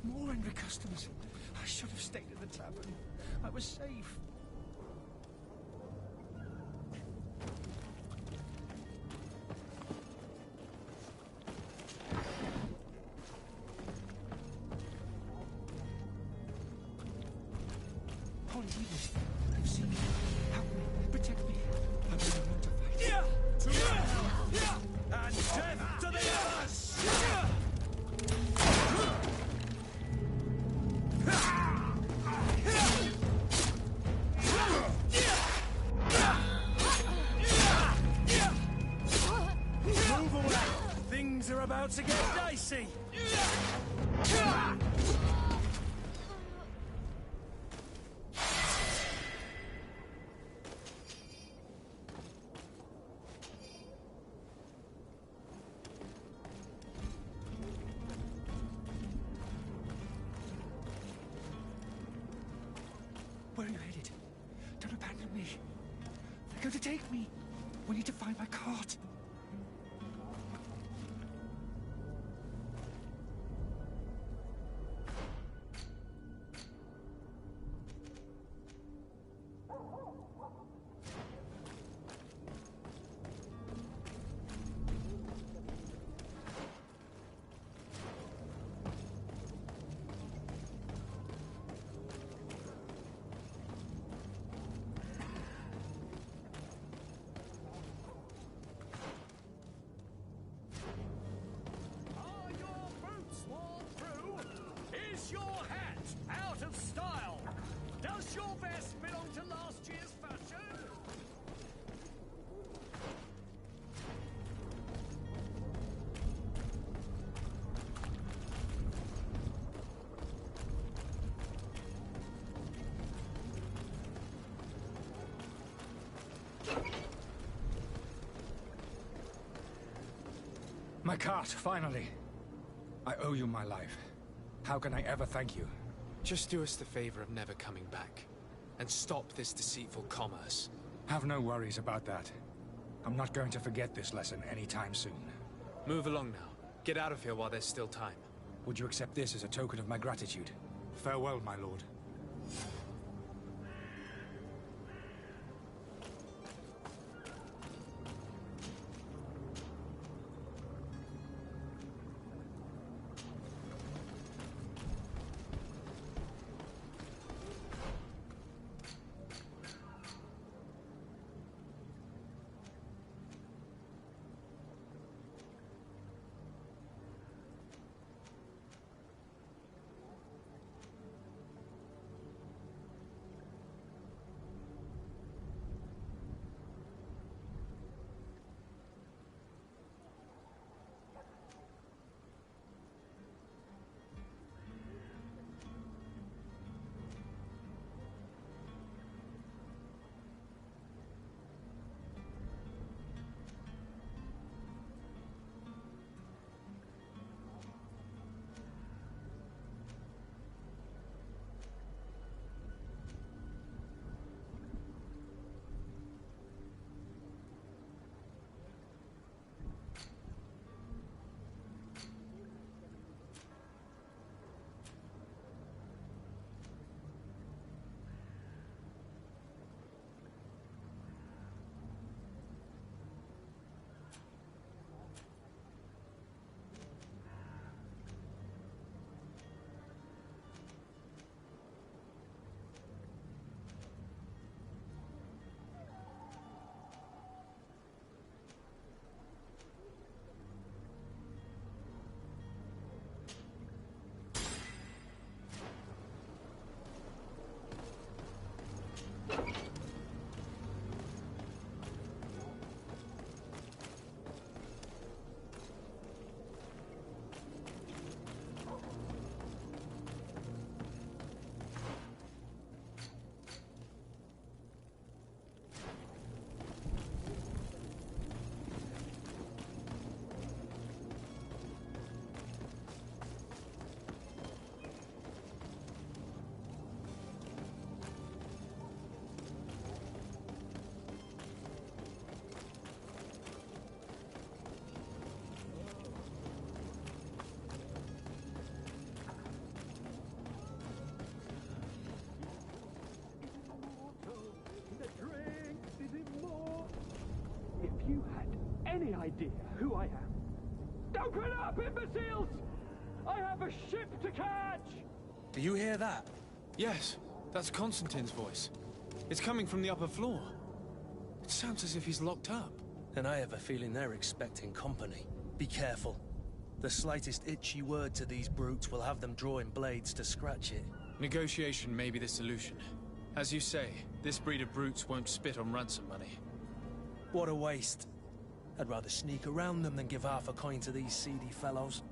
More angry customers. I should have stayed at the tavern. I was safe. Holy Evils, they've seen me. Help me. Protect me. I'm willing not to fight. Yeah! To my help! And death to the others! Move away! Things are about to get dicey! Where are you headed? Don't abandon me. They're going to take me. We need to find my cart. My cart, finally. I owe you my life. How can I ever thank you? Just do us the favor of never coming back. And stop this deceitful commerce. Have no worries about that. I'm not going to forget this lesson anytime soon. Move along now. Get out of here while there's still time. Would you accept this as a token of my gratitude? Farewell, my lord. idea who I am? Open up, imbeciles! I have a ship to catch! Do you hear that? Yes, that's Constantine's voice. It's coming from the upper floor. It sounds as if he's locked up. And I have a feeling they're expecting company. Be careful. The slightest itchy word to these brutes will have them drawing blades to scratch it. Negotiation may be the solution. As you say, this breed of brutes won't spit on ransom money. What a waste. I'd rather sneak around them than give half a coin to these seedy fellows.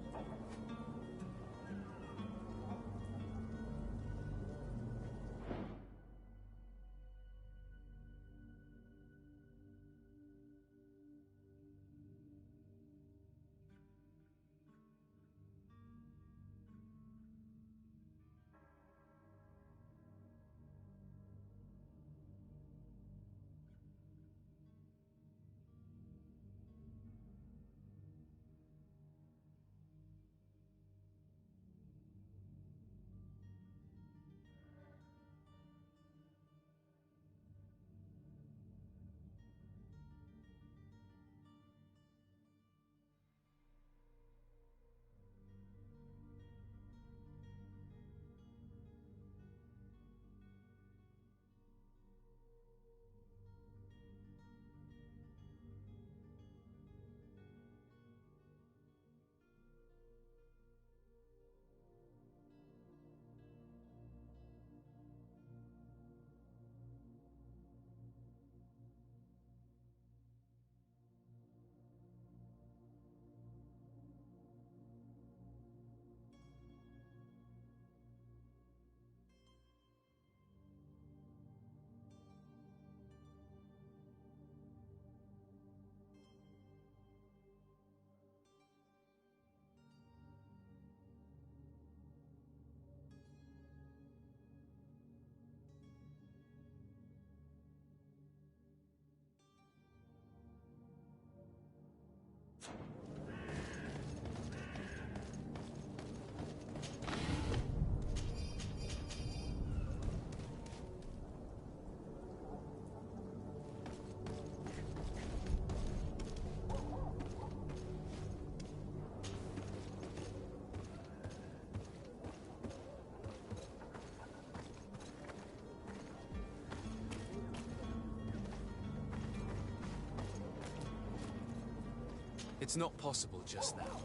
It's not possible just now.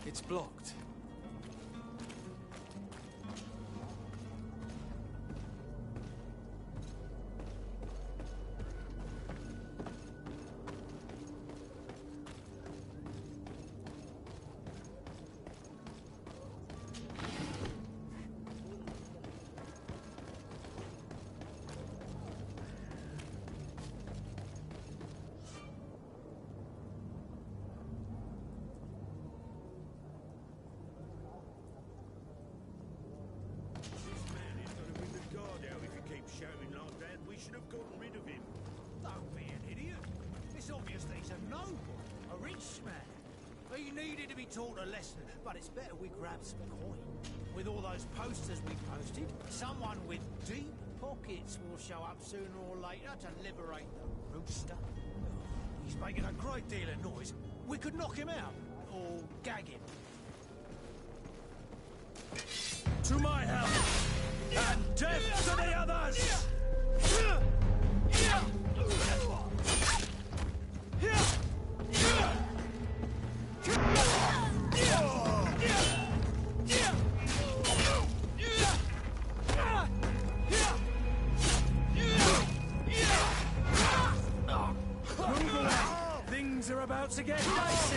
It's blocked. Taught a lesson, but it's better we grab some coin. With all those posters we posted, someone with deep pockets will show up sooner or later to liberate the rooster. He's making a great deal of noise. We could knock him out, or gag him. To my help, and death to the others! Things are about to get dicey!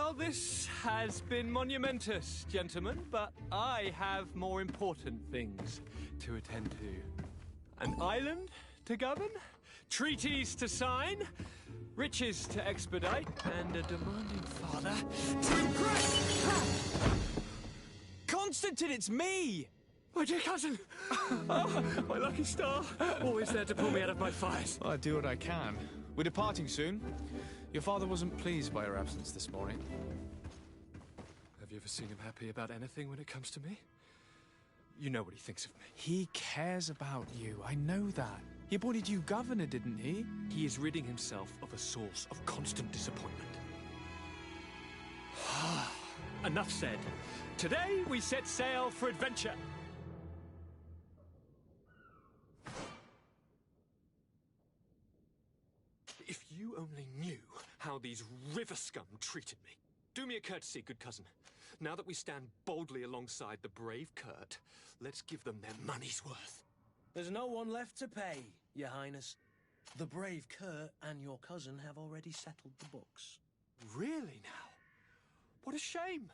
Well, this has been monumentous, gentlemen, but I have more important things to attend to. An island to govern, treaties to sign, riches to expedite, and a demanding father to impress! Constantine, it's me! My dear cousin! Oh, my lucky star! Always there to pull me out of my fires. Well, I do what I can. We're departing soon. Your father wasn't pleased by your absence this morning. Have you ever seen him happy about anything when it comes to me? You know what he thinks of me. He cares about you, I know that. He appointed you governor, didn't he? He is ridding himself of a source of constant disappointment. Enough said. Today we set sail for adventure. If you only knew how these river scum treated me. Do me a courtesy, good cousin. Now that we stand boldly alongside the brave Kurt, let's give them their money's worth. There's no one left to pay, Your Highness. The brave Kurt and your cousin have already settled the books. Really now? What a shame.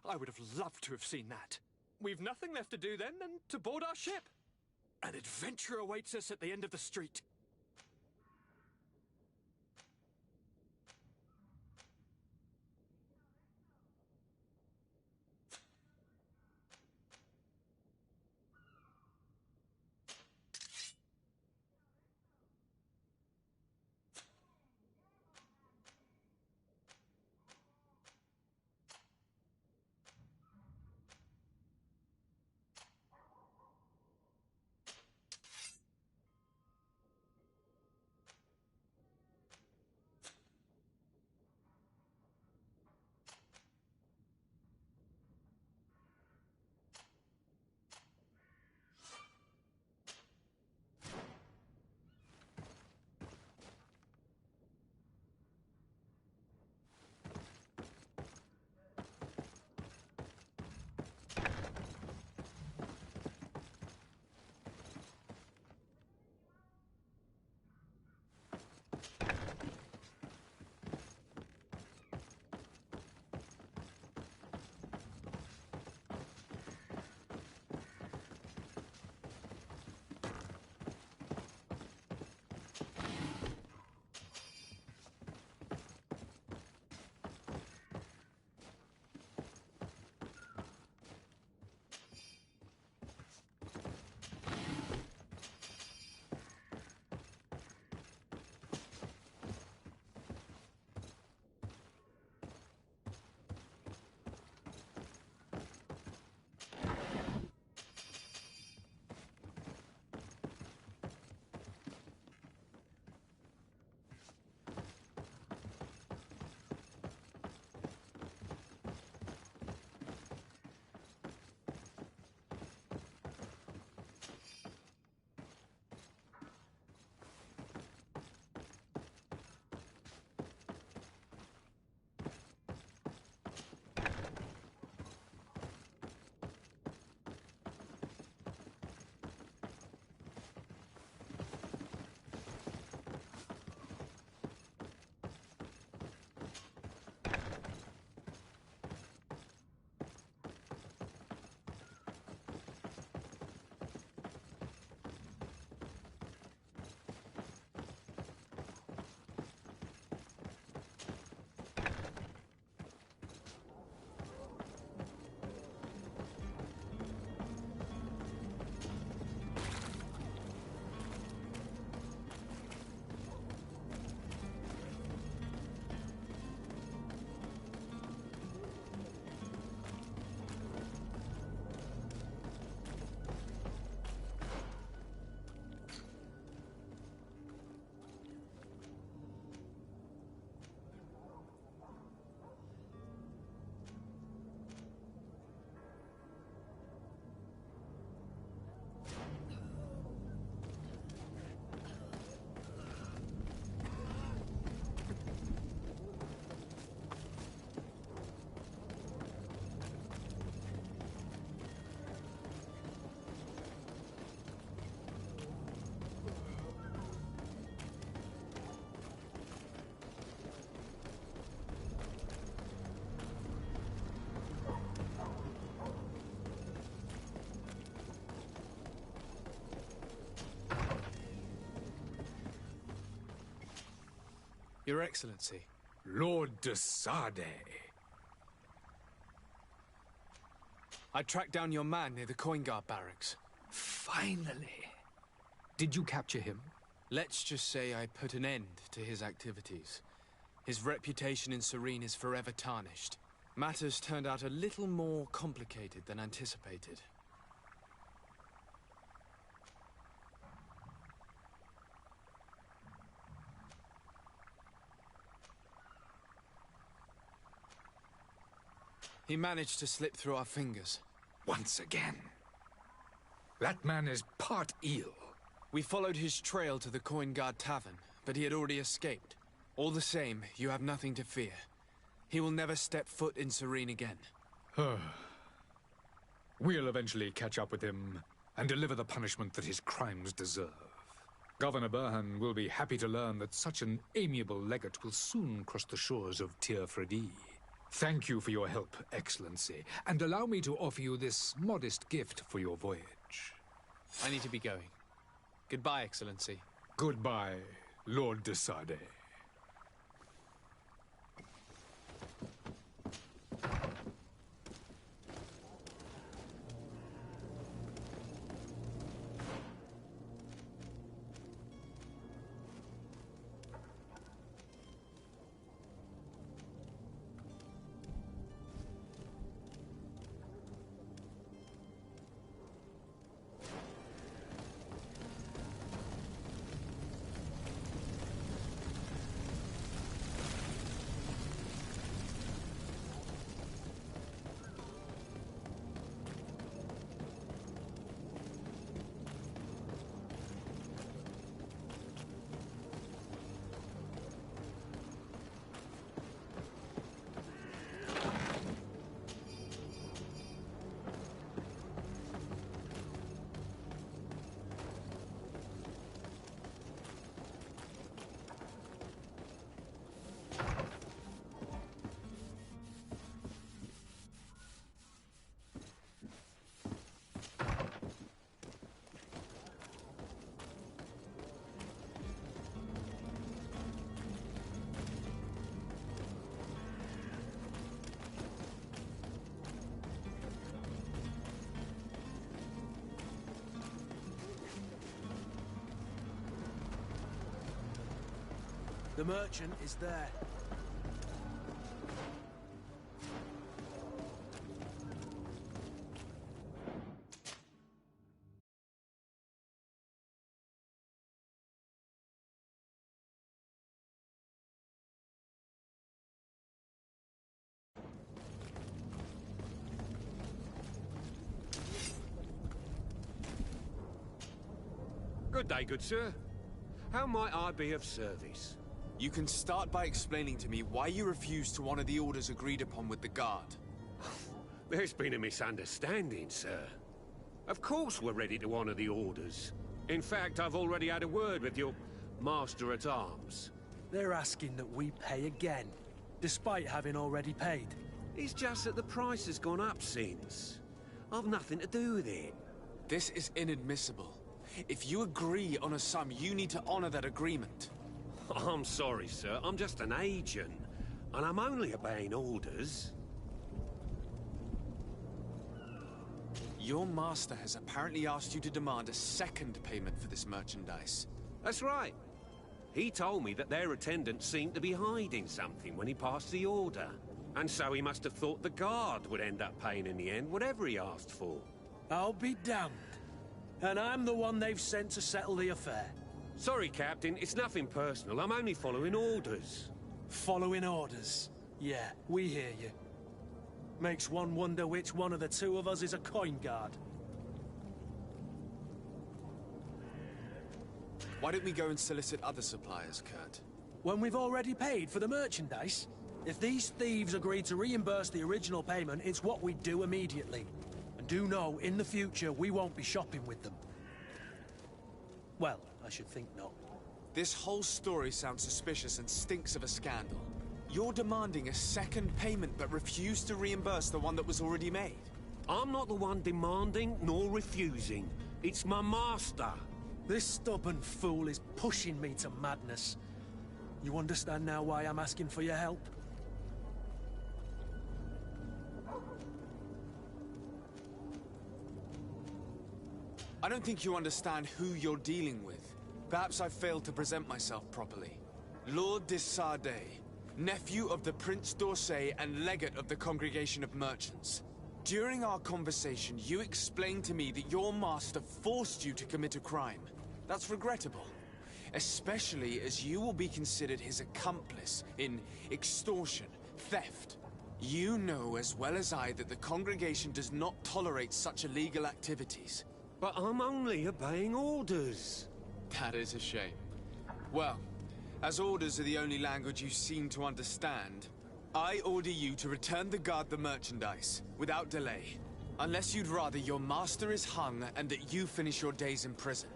I would have loved to have seen that. We've nothing left to do then than to board our ship. An adventure awaits us at the end of the street. Your Excellency. Lord de Sade. I tracked down your man near the Coin Guard barracks. Finally. Did you capture him? Let's just say I put an end to his activities. His reputation in Serene is forever tarnished. Matters turned out a little more complicated than anticipated. He managed to slip through our fingers. Once again. That man is part eel. We followed his trail to the Coin Guard Tavern, but he had already escaped. All the same, you have nothing to fear. He will never step foot in Serene again. We'll eventually catch up with him and deliver the punishment that his crimes deserve. Governor Burhan will be happy to learn that such an amiable legate will soon cross the shores of Tir Fredi. Thank you for your help, Excellency, and allow me to offer you this modest gift for your voyage. I need to be going. Goodbye, Excellency. Goodbye, Lord de Sade. The merchant is there. Good day, good sir. How might I be of service? You can start by explaining to me why you refused to honor the orders agreed upon with the guard. There's been a misunderstanding, sir. Of course we're ready to honor the orders. In fact, I've already had a word with your master-at-arms. They're asking that we pay again, despite having already paid. It's just that the price has gone up since. I've nothing to do with it. This is inadmissible. If you agree on a sum, you need to honor that agreement. I'm sorry, sir. I'm just an agent. And I'm only obeying orders. Your master has apparently asked you to demand a second payment for this merchandise. That's right. He told me that their attendant seemed to be hiding something when he passed the order. And so he must have thought the guard would end up paying in the end, whatever he asked for. I'll be damned. And I'm the one they've sent to settle the affair. Sorry, Captain. It's nothing personal. I'm only following orders. Following orders? Yeah, we hear you. Makes one wonder which one of the two of us is a coin guard. Why don't we go and solicit other suppliers, Kurt? When we've already paid for the merchandise? If these thieves agree to reimburse the original payment, it's what we do immediately. And do know, in the future, we won't be shopping with them. Well, I should think not. This whole story sounds suspicious and stinks of a scandal. You're demanding a second payment but refuse to reimburse the one that was already made. I'm not the one demanding nor refusing. It's my master. This stubborn fool is pushing me to madness. You understand now why I'm asking for your help? I don't think you understand who you're dealing with. Perhaps I failed to present myself properly. Lord de Sardet, nephew of the Prince d'Orsay and legate of the Congregation of Merchants. During our conversation, you explained to me that your master forced you to commit a crime. That's regrettable, especially as you will be considered his accomplice in extortion, theft. You know as well as I that the Congregation does not tolerate such illegal activities. But I'm only obeying orders. That is a shame. Well, as orders are the only language you seem to understand, I order you to return the guard the merchandise, without delay. Unless you'd rather your master is hung and that you finish your days in prison.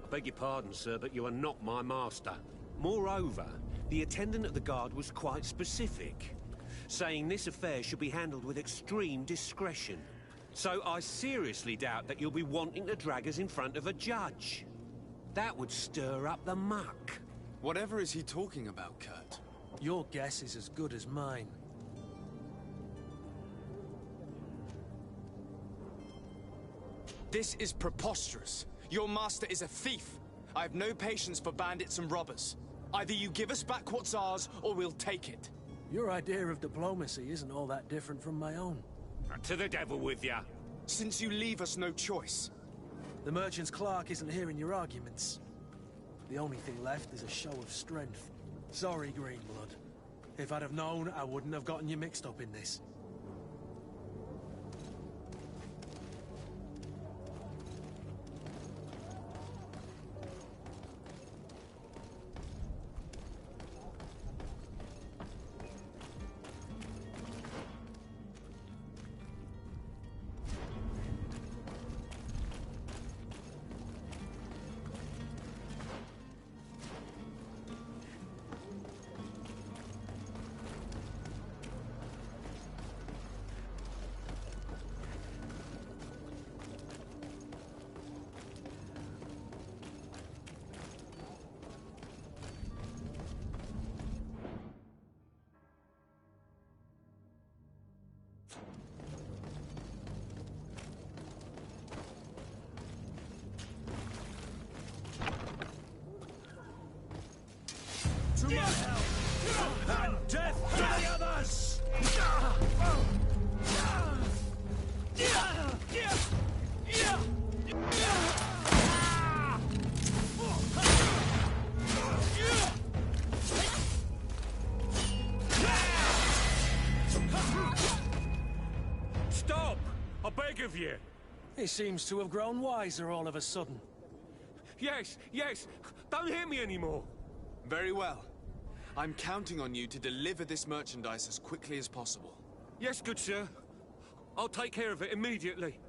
I beg your pardon, sir, but you are not my master. Moreover, the attendant at the guard was quite specific, saying this affair should be handled with extreme discretion. So I seriously doubt that you'll be wanting to drag us in front of a judge. That would stir up the muck. Whatever is he talking about, Kurt? Your guess is as good as mine. This is preposterous. Your master is a thief. I have no patience for bandits and robbers. Either you give us back what's ours, or we'll take it. Your idea of diplomacy isn't all that different from my own. To the devil with ya. Since you leave us no choice. The merchant's clerk isn't hearing your arguments. The only thing left is a show of strength. Sorry, Greenblood. If I'd have known, I wouldn't have gotten you mixed up in this. To my help! And death to the others! Stop! I beg of you! He seems to have grown wiser all of a sudden. Yes, yes! Don't hit me anymore! Very well. I'm counting on you to deliver this merchandise as quickly as possible. Yes, good sir. I'll take care of it immediately.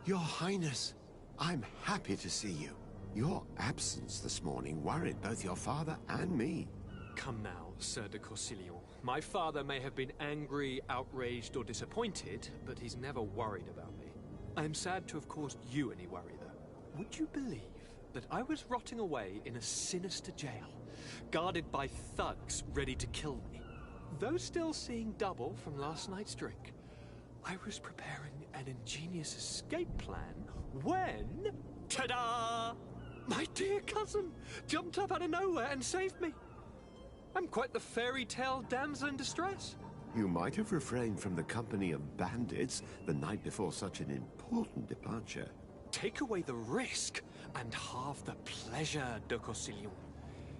Your Highness, I'm happy to see you. Your absence this morning worried both your father and me. Come now, Sir de Corsilion. My father may have been angry, outraged, or disappointed, but he's never worried about me. I am sad to have caused you any worry, though. Would you believe that I was rotting away in a sinister jail, guarded by thugs ready to kill me? Though still seeing double from last night's drink, I was preparing an ingenious escape plan when... ta-da! My dear cousin jumped up out of nowhere and saved me. I'm quite the fairy tale damsel in distress. You might have refrained from the company of bandits the night before such an important departure. Take away the risk and halve the pleasure, de Corsilion.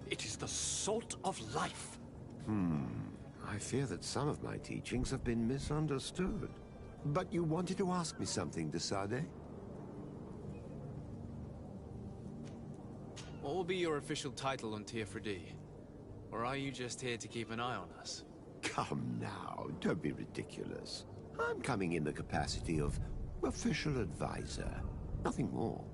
It is the salt of life. I fear that some of my teachings have been misunderstood. But you wanted to ask me something, de Sade? What will be your official title on Teofredi? Or are you just here to keep an eye on us? Come now, don't be ridiculous. I'm coming in the capacity of official advisor, nothing more.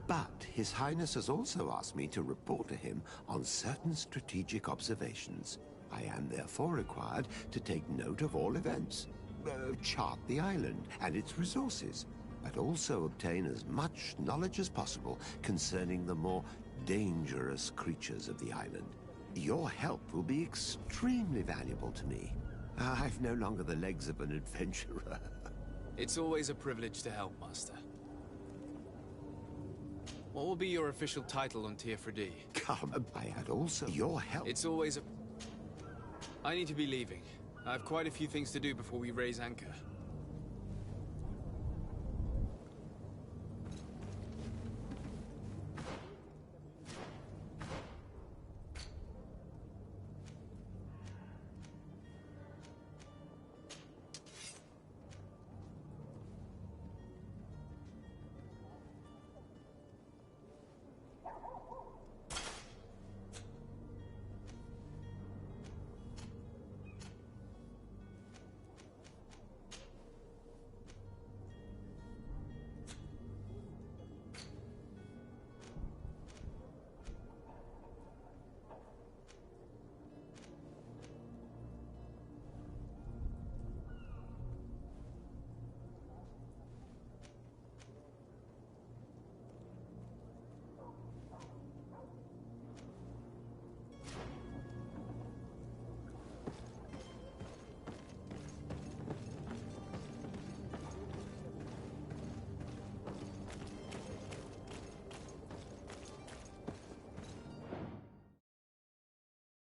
But His Highness has also asked me to report to him on certain strategic observations. I am therefore required to take note of all events, chart the island and its resources, but also obtain as much knowledge as possible concerning the more dangerous creatures of the island. Your help will be extremely valuable to me. I've no longer the legs of an adventurer. It's always a privilege to help, Master. What will be your official title on Teofredi? Come, I had also your help. It's always a... I need to be leaving. I have quite a few things to do before we raise anchor.